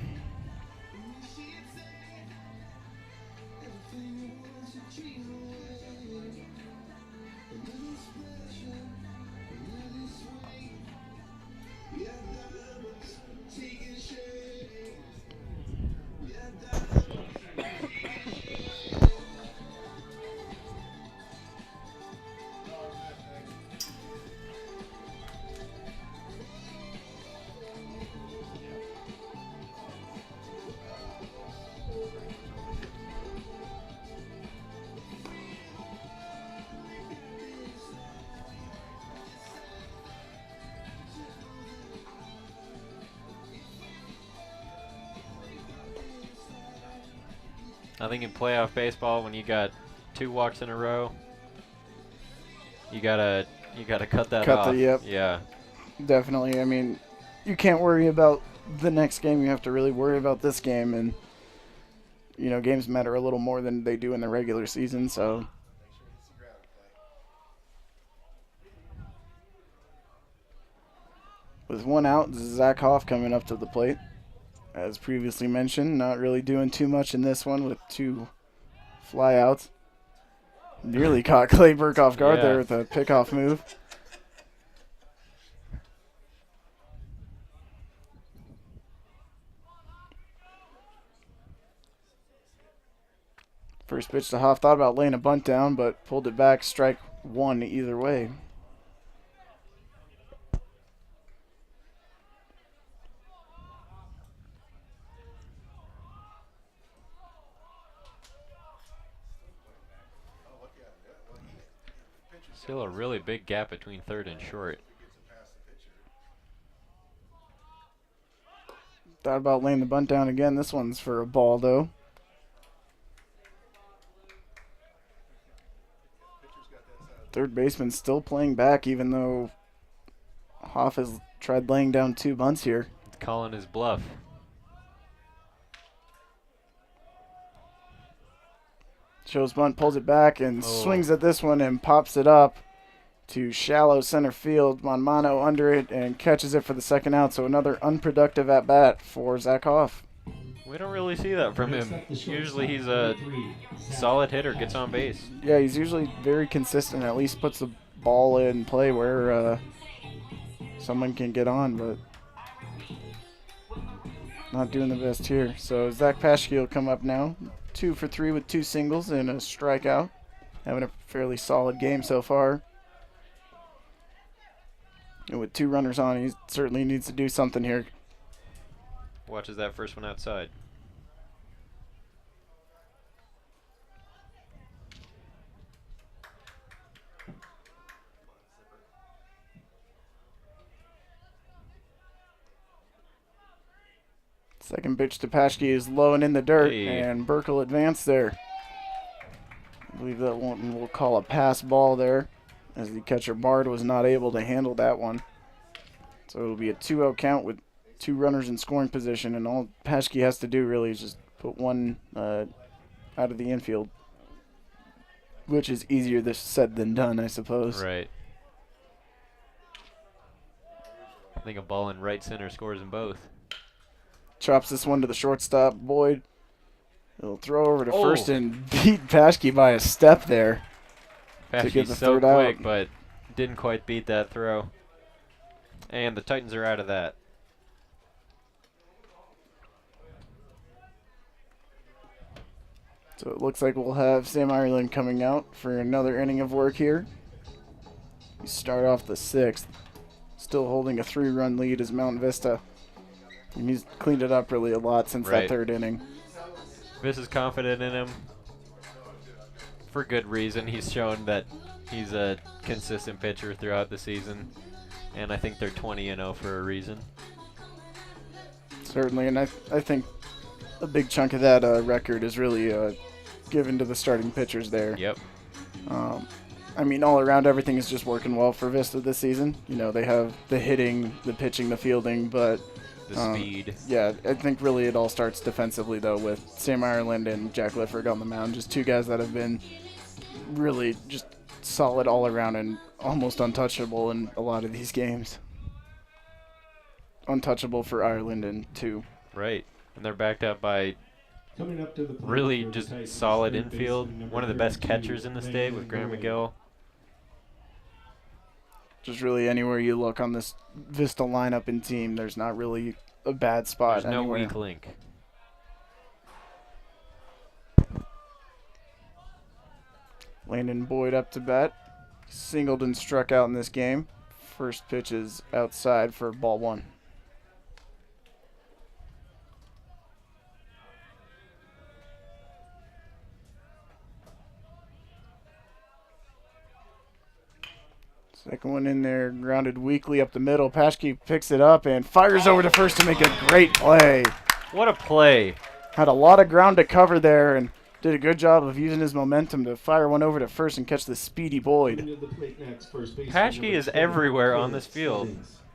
I think in playoff baseball, when you got 2 walks in a row, you gotta cut that off. Yep. Yeah. Definitely. I mean, you can't worry about the next game. You have to really worry about this game, and games matter a little more than they do in the regular season. So. With 1 out, Zach Hoff coming up to the plate. As previously mentioned, not really doing too much in this one with 2 flyouts. Nearly caught Clay Burke off guard there with a pickoff move. First pitch to Hoff, thought about laying a bunt down, but pulled it back, strike 1 either way. Still a really big gap between third and short. Thought about laying the bunt down again. This one's for a ball, though. Third baseman still playing back, even though Hoff has tried laying down 2 bunts here. Calling his bluff. Shows bunt, pulls it back, and swings at this one and pops it up to shallow center field. Monmano under it and catches it for the 2nd out. So another unproductive at-bat for Zach Hoff. We don't really see that from him. Usually he's a solid hitter, gets on base. Yeah, he's usually very consistent. At least puts the ball in play where someone can get on, but not doing the best here. So Zach Paschke will come up now. 2 for 3 with 2 singles and a strikeout. Having a fairly solid game so far. And with 2 runners on, he certainly needs to do something here. Watches that first one outside. Second pitch to Paschke is low and in the dirt, Hey. and Burke will advance there. I believe that one we'll call a pass ball there, as the catcher Bard was not able to handle that one. So it'll be a 2-0 count with 2 runners in scoring position, and all Paschke has to do really is just put one out of the infield, which is easier said than done, I suppose. Right. I think a ball in right center scores them both. Chops this one to the shortstop, Boyd. He'll throw over to first and beat Paschke by a step there. To get the Paschke's so third out. quick, but didn't quite beat that throw. And the Titans are out of that. So it looks like we'll have Sam Ireland coming out for another inning of work here. We start off the 6th. Still holding a 3-run lead is Mountain Vista. And he's cleaned it up really a lot since that 3rd inning. Viss is confident in him. For good reason. He's shown that he's a consistent pitcher throughout the season. And I think they're 20-0 for a reason. Certainly, and I think a big chunk of that record is really given to the starting pitchers there. Yep. I mean, all around, everything is just working well for Vista this season. They have the hitting, the pitching, the fielding, but the speed. Yeah, I think really it all starts defensively, though, with Sam Ireland and Jack Lifford on the mound. Just 2 guys that have been really just solid all around and almost untouchable in a lot of these games. Untouchable for Ireland and 2. Right. And they're backed up by Coming up to the plate really for the just Titans, solid third infield. baseman, number One of the best 32, catchers in the state with Graham Landon McGill. Just really anywhere you look on this Vista lineup and team, there's not really a bad spot There's no anywhere. weak link. Landon Boyd up to bat. Singled and struck out in this game. First pitch is outside for ball 1. Second one in there, grounded weakly up the middle. Paschke picks it up and fires over to first to make a great play. What a play. Had a lot of ground to cover there and did a good job of using his momentum to fire one over to first and catch the speedy Boyd. Coming to the plate next, first baseman, Paschke number is 20, everywhere on Caleb this field.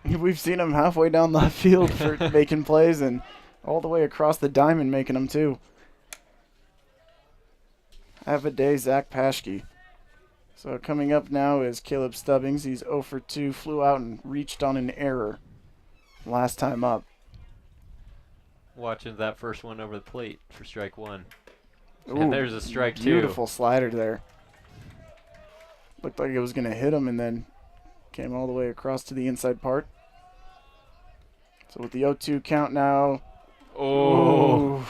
Stebbins. We've seen him halfway down left field for making plays and all the way across the diamond making them too. Have a day, Zach Paschke. So coming up now is Caleb Stubbings. He's 0 for 2, flew out and reached on an error last time up. Watching that first one over the plate for strike one. Ooh, And there's a strike two. Beautiful slider there. Looked like it was going to hit him and then came all the way across to the inside part. So with the 0-2 count now. Oh. Ooh.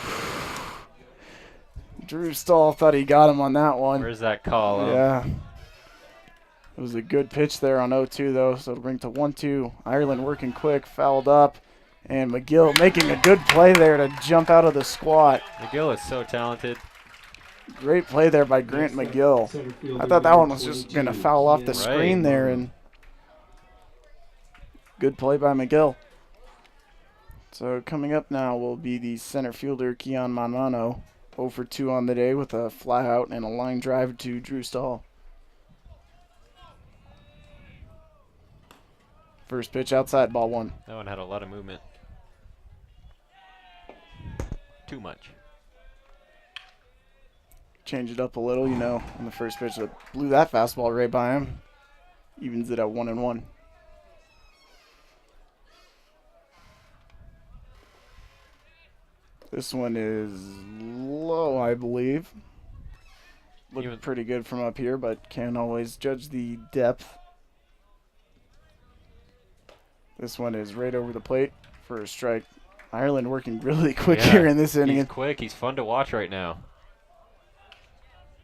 Drew Stahl thought he got him on that one. Where's that call? Yeah. It was a good pitch there on 0-2 though, so it'll bring to 1-2. Ireland working quick, fouled up, and McGill making a good play there to jump out of the squat. McGill is so talented. Great play there by Grant McGill. I thought that one was just going to foul off the screen there, and good play by McGill. So coming up now will be the center fielder, Keon Manmano, 0 for 2 on the day with a fly out and a line drive to Drew Stahl. First pitch outside, ball one. That one had a lot of movement. Too much. Change it up a little, you know, on the first pitch. That blew that fastball right by him. Evens it at 1-1. This one is low, I believe. Looked pretty good from up here, but can't always judge the depth. This one is right over the plate for a strike. Ireland working really quick here in this inning. He's quick. He's fun to watch right now.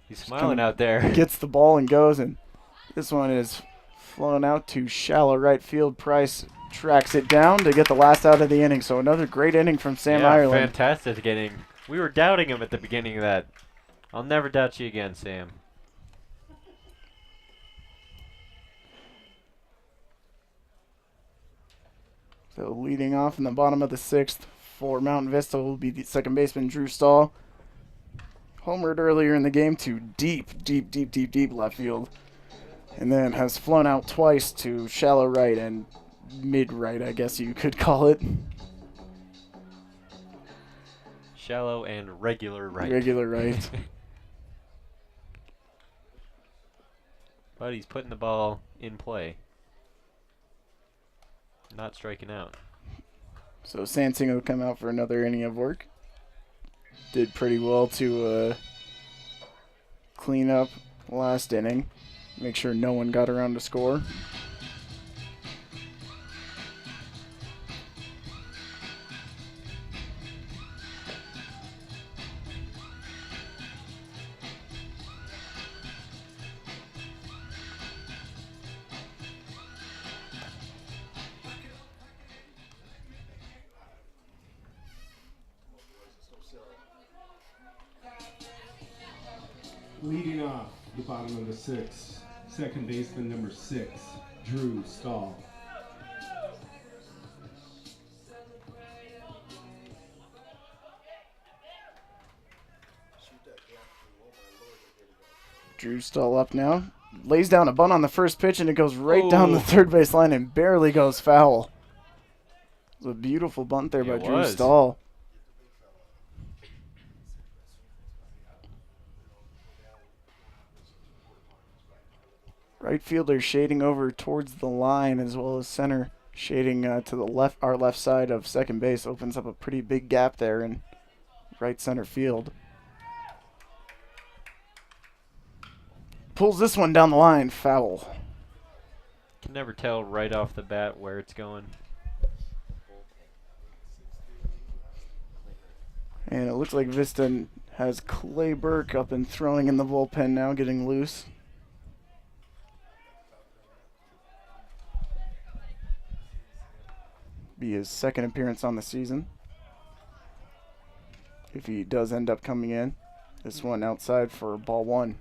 He's smiling out there. Gets the ball and goes, and this one is flown out to shallow right field. Price tracks it down to get the last out of the inning. So another great inning from Sam Ireland. Fantastic inning. We were doubting him at the beginning of that. I'll never doubt you again, Sam. So leading off in the bottom of the sixth for Mountain Vista will be the second baseman Drew Stahl. Homered earlier in the game to deep left field. And then has flown out twice to shallow right and mid right, I guess you could call it. Shallow and regular right. Regular right. But he's putting the ball in play. Not striking out. So Sansing will come out for another inning of work. Did pretty well to clean up last inning. Make sure no one got around to score. Leading off the bottom of the sixth, second baseman number 6, Drew Stahl. Drew Stahl up now. Lays down a bunt on the first pitch, and it goes right down the third base line and barely goes foul. It was a beautiful bunt there by Drew Stahl. Right fielder shading over towards the line, as well as center shading to the left, our left side of second base. Opens up a pretty big gap there in right center field. Pulls this one down the line, foul. Can never tell right off the bat where it's going. And it looks like Vista has Clay Burke up and throwing in the bullpen now, getting loose. Be his second appearance on the season, if he does end up coming in. This one outside for ball one.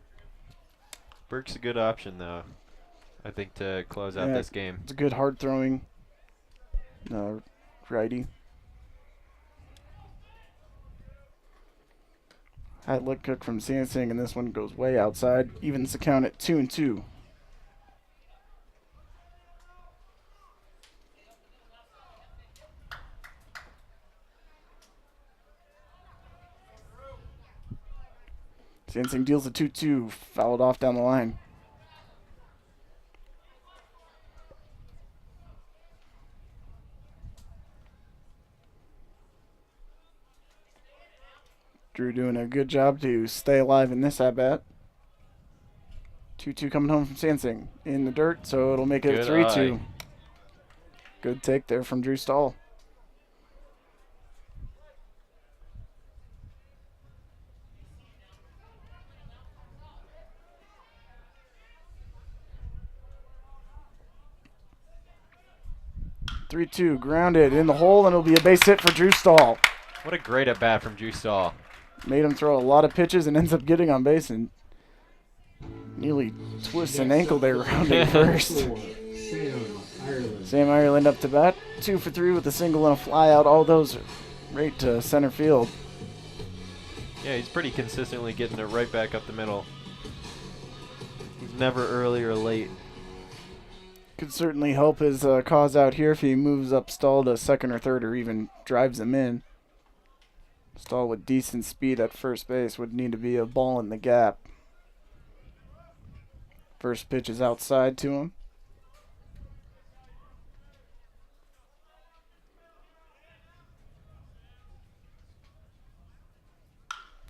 Burke's a good option, though, I think, to close out this game. It's a good hard throwing righty. High look cook from Sansing, and this one goes way outside. Evens the count at 2-2. Sansing deals a 2-2, fouled off down the line. Drew doing a good job to stay alive in this at-bat. 2-2 coming home from Sansing in the dirt, so it'll make it 3-2. Good take there from Drew Stahl. (3-2) grounded in the hole, and it'll be a base hit for Drew Stahl. What a great at-bat from Drew Stahl. Made him throw a lot of pitches and ends up getting on base and nearly twists an ankle there rounding first. Sam Ireland up to bat. 2 for 3 with a single and a fly out. All those right to center field. Yeah, he's pretty consistently getting it right back up the middle. He's never early or late. Could certainly help his cause out here if he moves up Stahl to second or third or even drives him in. Stahl with decent speed at first base would need to be a ball in the gap. First pitch is outside to him.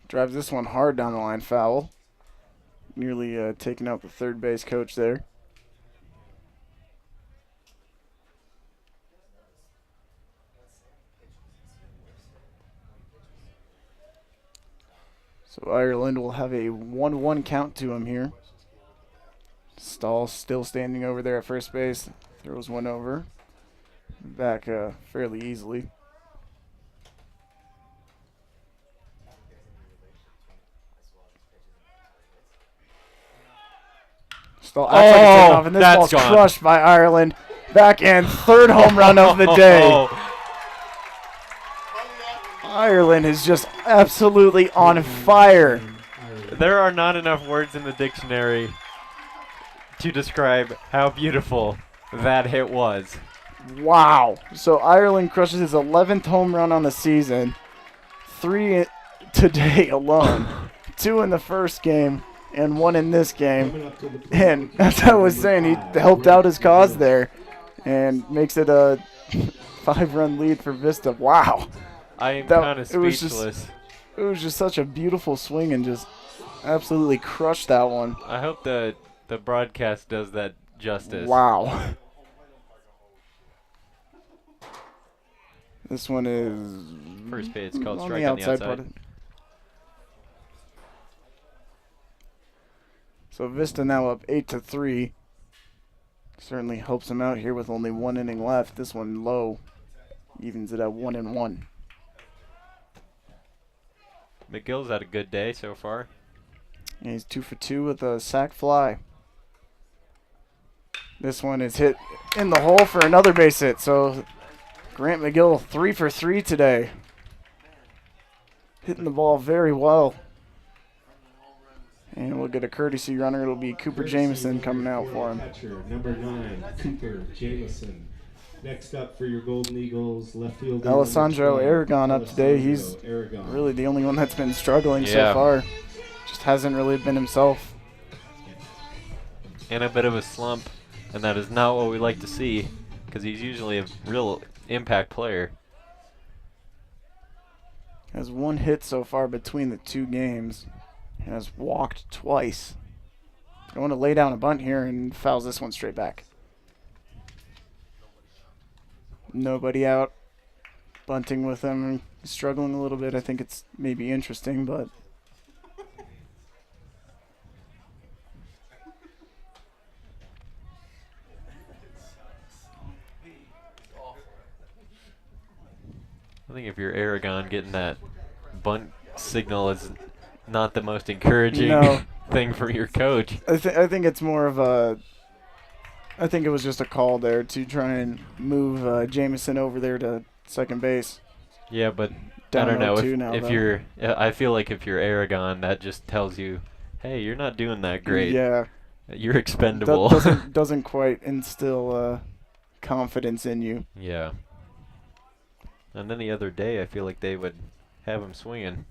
Drives this one hard down the line, foul. Nearly taking out the third base coach there. So Ireland will have a 1-1 count to him here. Stahl still standing over there at first base. Throws one over. Back fairly easily. Stahl acts like it's taken off, and this ball's crushed by Ireland. Backhand, third home run of the day. Ireland is just absolutely on fire. There are not enough words in the dictionary to describe how beautiful that hit was. Wow. So Ireland crushes his 11th home run on the season. 3 today alone. 2 in the first game and 1 in this game. And as I was saying, he helped out his cause there and makes it a 5-run lead for Vista. Wow. I am kind of speechless. It was just such a beautiful swing and just absolutely crushed that one. I hope the broadcast does that justice. Wow. This one is first pitch. It's called on strike the on the outside. Part. So Vista now up 8-3. Certainly helps him out here with only 1 inning left. This one low. Evens it at 1-1. McGill's had a good day so far. And he's 2 for 2 with a sac fly. This one is hit in the hole for another base hit. So Grant McGill 3 for 3 today. Hitting the ball very well. And we'll get a courtesy runner. It'll be Cooper Jameson coming out for him. Catcher, number 9, Cooper Jameson. Next up for your Golden Eagles, left fielder Alessandro Aragon up today. He's really the only one that's been struggling so far. Just hasn't really been himself. In a bit of a slump, and that is not what we like to see, because he's usually a real impact player. Has 1 hit so far between the 2 games. Has walked twice. Going to lay down a bunt here and fouls this one straight back. Nobody out. Bunting with him. He's struggling a little bit. I think it's maybe interesting, but I think if you're Aragon, getting that bunt signal is not the most encouraging thing for your coach. I think it's more of a. I think it was just a call there to try and move Jameson over there to second base. Yeah, but Down I don't know 0-2 now, if though. you're. I feel like if you're Aragon, that just tells you, hey, you're not doing that great. Yeah. You're expendable. Doesn't quite instill confidence in you. Yeah. And then the other day, I feel like they would have him swinging.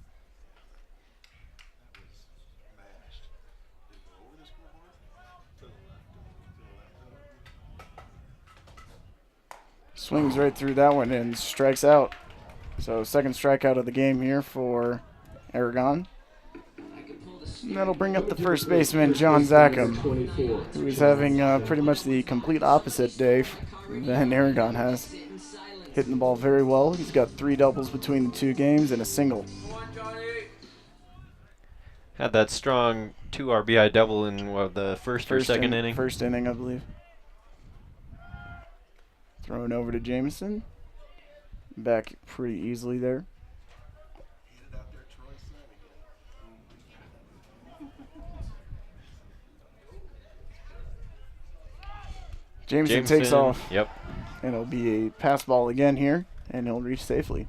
Mashed. Did it go over the scoreboard? To the left. To the left. Swings right through that one and strikes out. So second strikeout of the game here for Aragon. And that'll bring up the first baseman, John Zackham, who is having pretty much the complete opposite day than Aragon has. Hitting the ball very well. He's got 3 doubles between the 2 games and a single. Had that strong 2 RBI double in the first or second inning. First inning, I believe. Thrown over to Jameson. Back pretty easily there. Heated out there, Troy Sun again. Jameson takes off. Yep. And it'll be a pass ball again here, and he'll reach safely.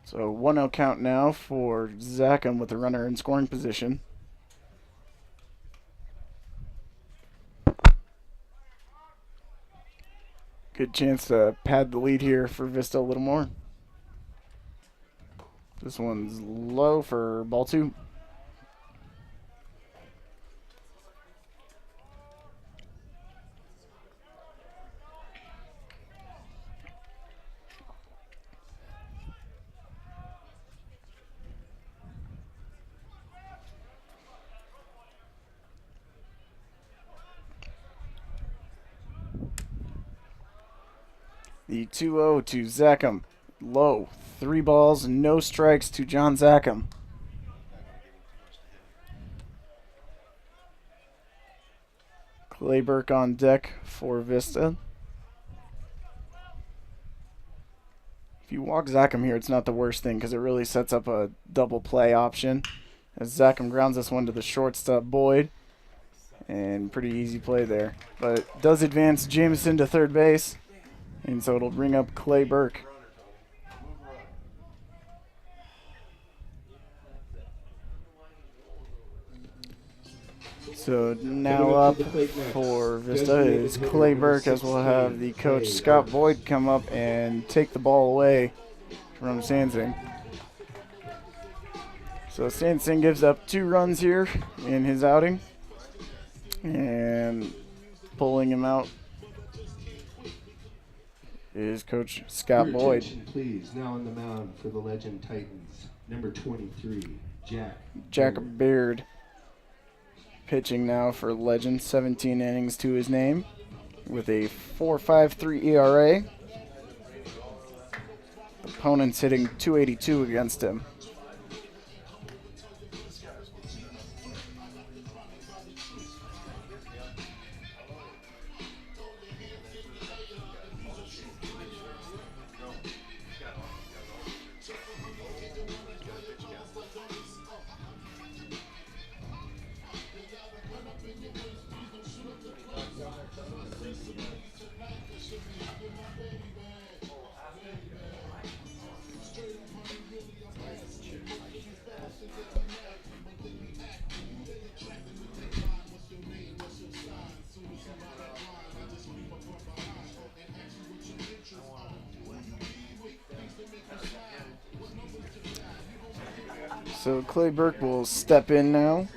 So 1-0 count now for Zackham with the runner in scoring position. Good chance to pad the lead here for Vista a little more. This one's low for ball 2. The 2-0 to Zackham. Low. 3 balls, no strikes to John Zackham. Clayburke on deck for Vista. If you walk Zackham here, it's not the worst thing because it really sets up a double play option. As Zackham grounds this one to the shortstop, Boyd. And pretty easy play there. But it does advance Jameson to third base. And so it'll bring up Clayburke. So now up for Vista is Clayburke, as we'll have the coach Scott Boyd come up and take the ball away from Sansing. So Sansing gives up 2 runs here in his outing. And pulling him out is Coach Scott Boyd. Attention, please. Now on the mound for the Legend Titans, number 23, Jack Beard. Pitching now for Legend, 17 innings to his name with a 4.53 ERA. Opponents hitting .282 against him. So Clayburke will step in now.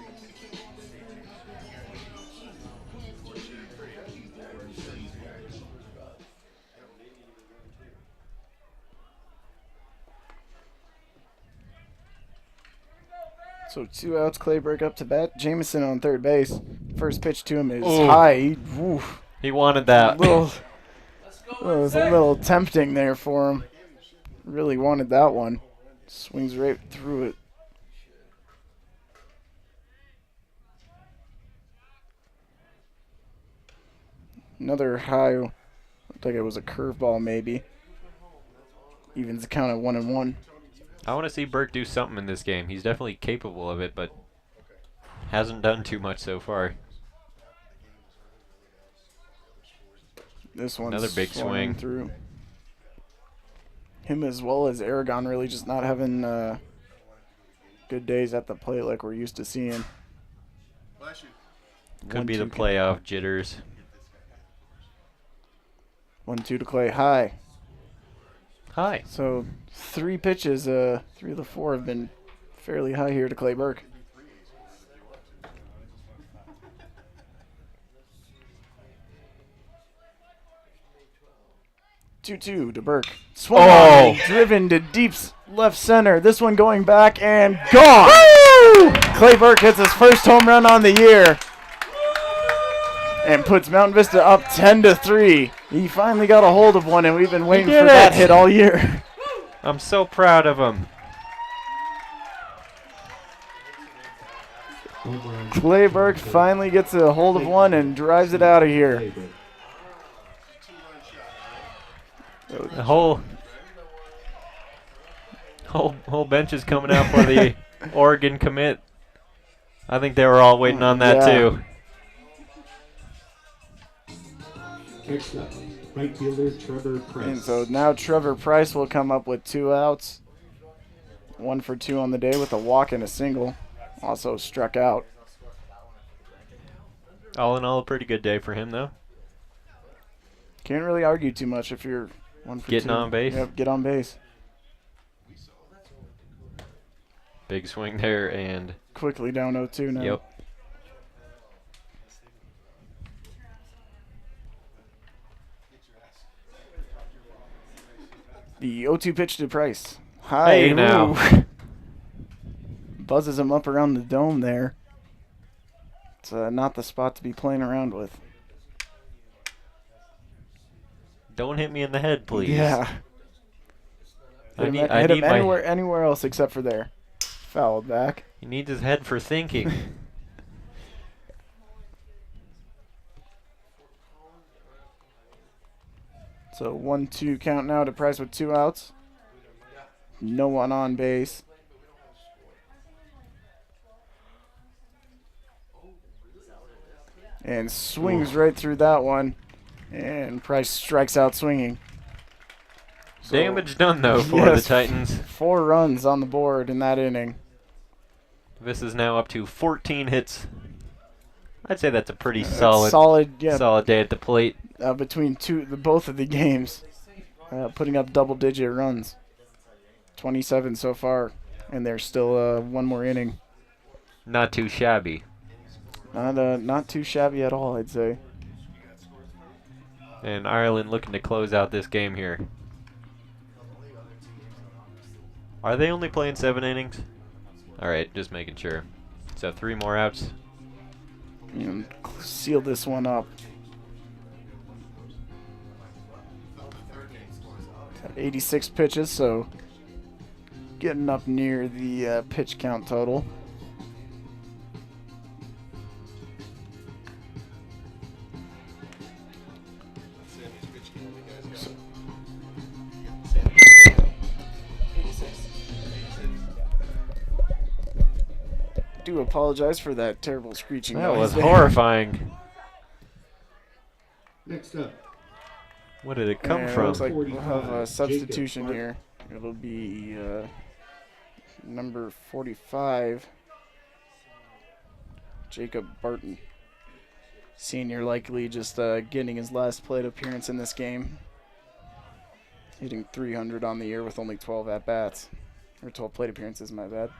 So 2 outs, Clayburke up to bat. Jameson on third base. First pitch to him is high. He wanted that. It was a little tempting there for him. Really wanted that one. Swings right through it. Another high. Looked like it was a curveball maybe. Evens the count at 1-1. I want to see Burke do something in this game. He's definitely capable of it, but hasn't done too much so far. This one's Another big swung swing. through. Him as well as Aragon really just not having good days at the plate like we're used to seeing. Bless you. Could be the 1-2 playoff jitters. 1-2 to Clay high. Hi. So 3 pitches, 3 of the 4 have been fairly high here to Clay Burke. Two to Burke. Swung on and driven to deep left center. This one going back and gone. Woo! Clay Burke hits his first home run on the year and puts Mountain Vista up 10-3. He finally got a hold of one, and we've been waiting for that hit all year. I'm so proud of him. Clay Burke finally gets a hold of one and drives it out of here. The whole bench is coming out for the Oregon commit. I think they were all waiting on that too. Next up, right fielder Trevor Price. And so now Trevor Price will come up with 2 outs. 1 for 2 on the day with a walk and a single. Also struck out. All in all, a pretty good day for him though. Can't really argue too much if you're 1 for 2. Getting on base. Yep, get on base. Big swing there and Quickly down 0-2 now. yep. The 0-2 pitch to Price. High. Hey, now. Ooh. Buzzes him up around the dome there. It's not the spot to be playing around with. Don't hit me in the head, please. Yeah. I Hit need him my. anywhere else except for there. Fouled back. He needs his head for thinking. So 1-2 count now to Price with 2 outs. No one on base. And swings right through that one. And Price strikes out swinging. So, Damage done though for yes, the Titans. 4 runs on the board in that inning. This is now up to 14 hits. I'd say that's a pretty It's solid solid day at the plate. between both of the games. Putting up double-digit runs. 27 so far. And there's still 1 more inning. Not too shabby. Not too shabby at all, I'd say. And Ireland looking to close out this game here. Are they only playing 7 innings? Alright, just making sure. So 3 more outs. And seal this one up. 86 pitches, so getting up near the pitch count total. Do apologize for that terrible screeching That noise was there. horrifying. Next up, What did it come And from? It looks like we'll have a 45, substitution Jacob here. It'll be number 45, Jacob Barton. Senior likely just getting his last plate appearance in this game. Hitting 300 on the year with only 12 at-bats. Or 12 plate appearances, my bad.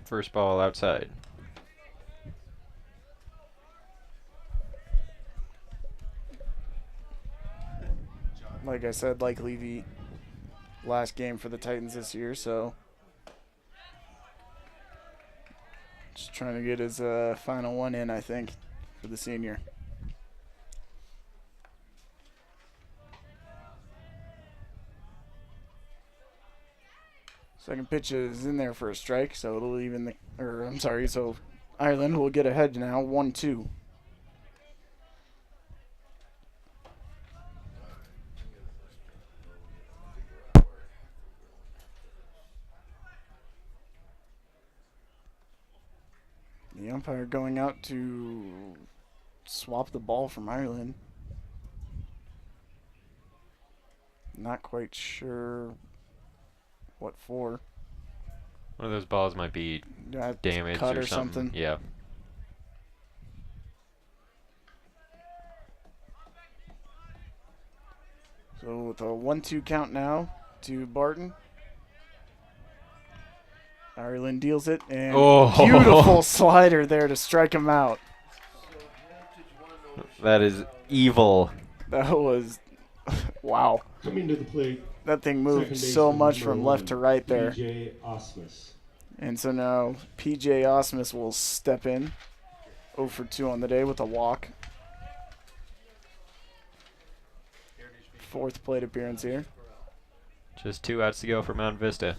First ball outside. Like I said, likely the last game for the Titans this year, so just trying to get his final one in, I think, for the senior. Second pitch is in there for a strike, so it'll even so Ireland will get ahead now, 1-2. The umpire going out to swap the ball from Ireland. Not quite sure what for. One of those balls might be damaged cut or something. Yeah. So with a 1-2 count now to Barton. Ireland deals it, and beautiful slider there to strike him out. That is evil. That was, wow. Coming to the plate. That thing moved so much from left to right there. PJ Osmus. And so now PJ Osmus will step in. 0 for 2 on the day with a walk. 4th plate appearance here. Just 2 outs to go for Mountain Vista.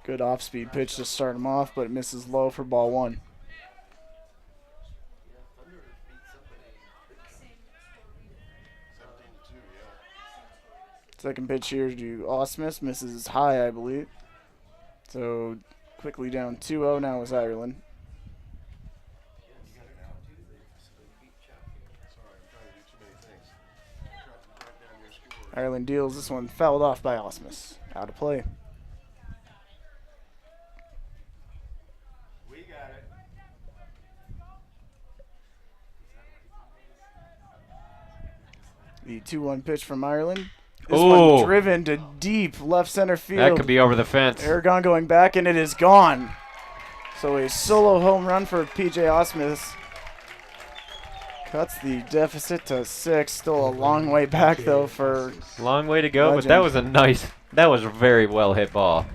Good off-speed pitch to start him off, but it misses low for ball 1. Second pitch here to Osmus, misses high, I believe. So quickly down 2-0 now is Ireland. Ireland deals this one, fouled off by Osmus. Out of play. We got it. The 2-1 pitch from Ireland. This one driven to deep left center field. That could be over the fence. Aragon going back, and it is gone. So a solo home run for PJ Osmus. Cuts the deficit to 6. Still a long way back, though, for long way to go, Legend. but that was a very well hit ball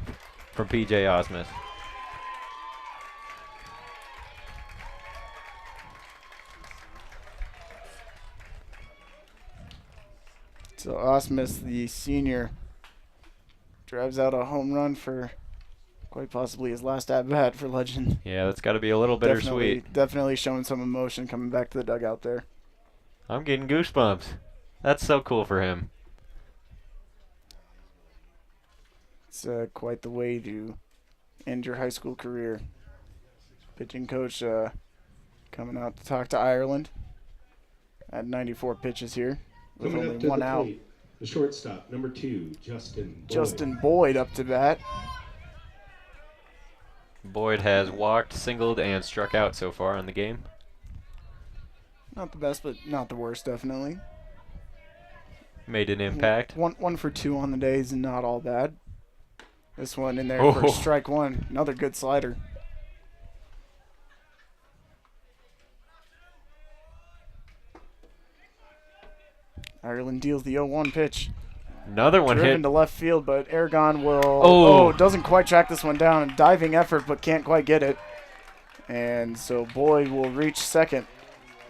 from PJ Osmus. So Osmus, the senior, drives out a home run for quite possibly his last at-bat for Legend. Yeah, that's got to be a little bittersweet. Definitely showing some emotion coming back to the dugout there. I'm getting goosebumps. That's so cool for him. It's quite the way to end your high school career. Pitching coach coming out to talk to Ireland at 94 pitches here with Coming only up to 1 the out. plate, the shortstop, number 2, Justin Boyd. Justin Boyd up to bat. Boyd has walked, singled, and struck out so far in the game. Not the best, but not the worst, definitely. Made an impact. One for 2 on the day is not all bad. This one in there for strike 1. Another good slider. Ireland deals the 0-1 pitch. Another one Driven hit. to left field, but Aragon will... doesn't quite track this one down. Diving effort, but can't quite get it. And so Boyd will reach second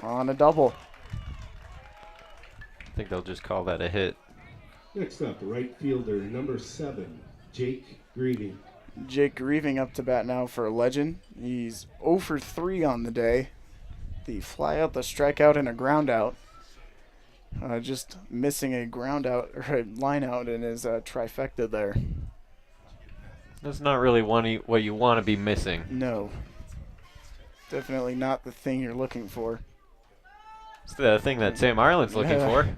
on a double. I think they'll just call that a hit. Next up, right fielder, number 7, Jake Grieving. Jake Grieving up to bat now for Legend. He's 0 for 3 on the day. The fly out, the strikeout, and a ground out. Just missing a ground out or a line out in his trifecta there. That's not really what you want to be missing. No. Definitely not the thing you're looking for. It's the thing that Sam Ireland's looking for.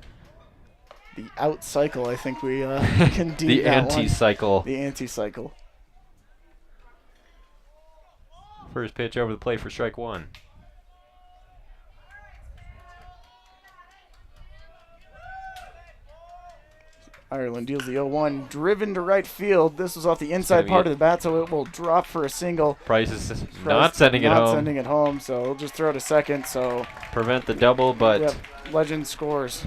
The out cycle, I think we can deem The that one. anti-cycle. The anti-cycle. First pitch over the plate for strike 1. Ireland deals the 0-1, driven to right field. This was off the inside part of the bat, so it will drop for a single. Price is not sending it home. Not sending it home, so he'll just throw to second. So prevent the double, but yep, Legend scores.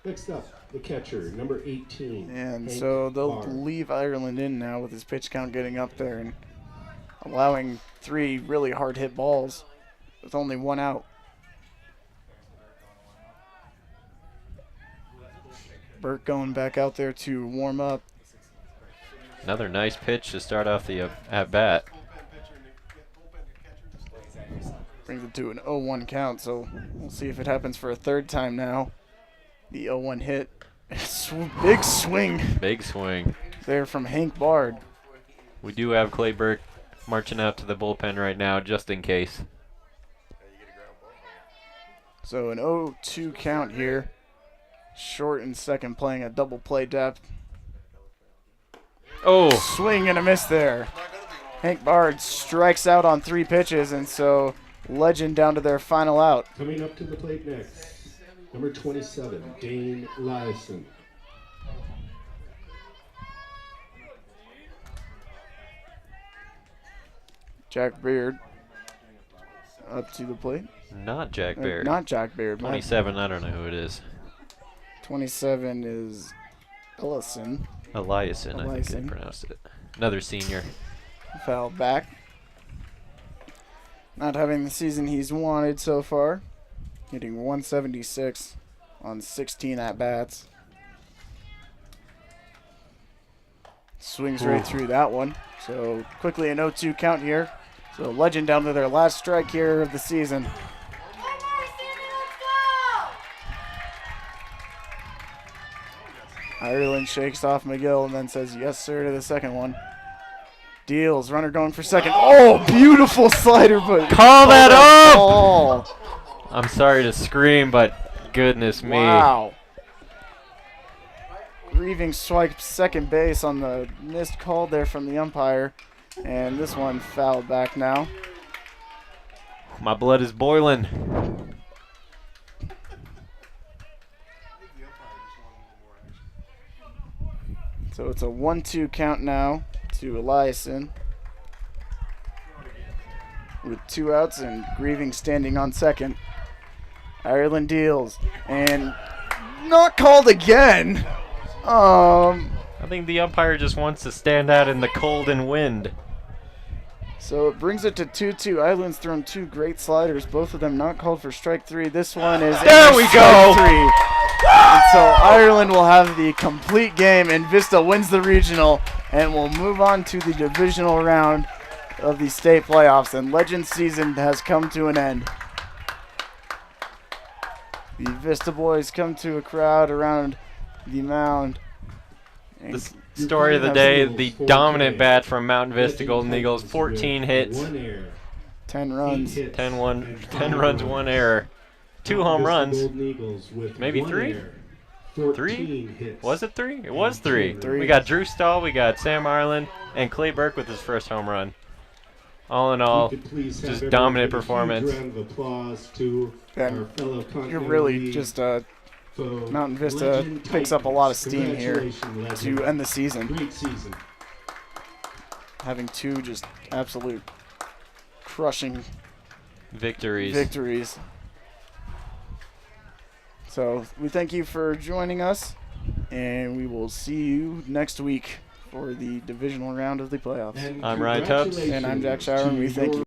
Next up, the catcher, number 18. And Hank so they'll Barr. leave Ireland in now with his pitch count getting up there and allowing 3 really hard hit balls with only 1 out. Burt going back out there to warm up. another nice pitch to start off the at-bat. Brings it to an 0-1 count, so we'll see if it happens for a 3rd time now. The 0-1 hit. Big swing Big swing. there from Hank Bard. We do have Clay Burke marching out to the bullpen right now just in case. So an 0-2 count here. Short and second playing a double play depth. Oh, Swing and a miss there. Hank Bard strikes out on 3 pitches, and so Legend down to their final out. Coming up to the plate next, number 27, Dane Lyson. Jack Beard up to the plate. not Jack Baird. Not Jack Beard. 27, I don't know who it is. 27 is Ellison. Eliason, I think they Eliason. pronounced it. Another senior. Foul back. Not having the season he's wanted so far. Hitting 176 on 16 at-bats. Swings right through that one. So quickly an 0-2 count here. So Legend down to their last strike here of the season. Ireland shakes off McGill and then says yes sir to the second one. Deals, runner going for second. Oh, beautiful slider, but Call that up! ball. I'm sorry to scream, but goodness me. Wow. Grieving swiped second base on the missed call there from the umpire. And this one fouled back now. My blood is boiling. The umpire just wanted a little more action. So it's a 1-2 count now to Eliason. With 2 outs and Grieving standing on second. Ireland deals. And not called again. I think the umpire just wants to stand out in the cold and wind. So it brings it to 2-2. Ireland's thrown 2 great sliders, both of them not called for strike 3. This one is There we go! strike 3. And so Ireland will have the complete game, and Vista wins the regional and will move on to the divisional round of the state playoffs. And Legends season has come to an end. The Vista boys come to a crowd around the mound. And The story of the day, the dominant bat from Mountain Vista Golden Eagles, 14 hits, 1 error. 10 runs. 10 runs, 1 error. 2 home runs. Maybe 3? 3? Was it 3? It was 3. 3. We got Drew Stahl, we got Sam Ireland, and Clay Burke with his first home run. All in all, just dominant performance. And you're really just Mountain Vista picks up a lot of steam here to end the season. Great season. Having 2 just absolute crushing Victories. So we thank you for joining us, and we will see you next week for the divisional round of the playoffs. And I'm Ryan Tubbs. And I'm Jack Schauer, and we thank you.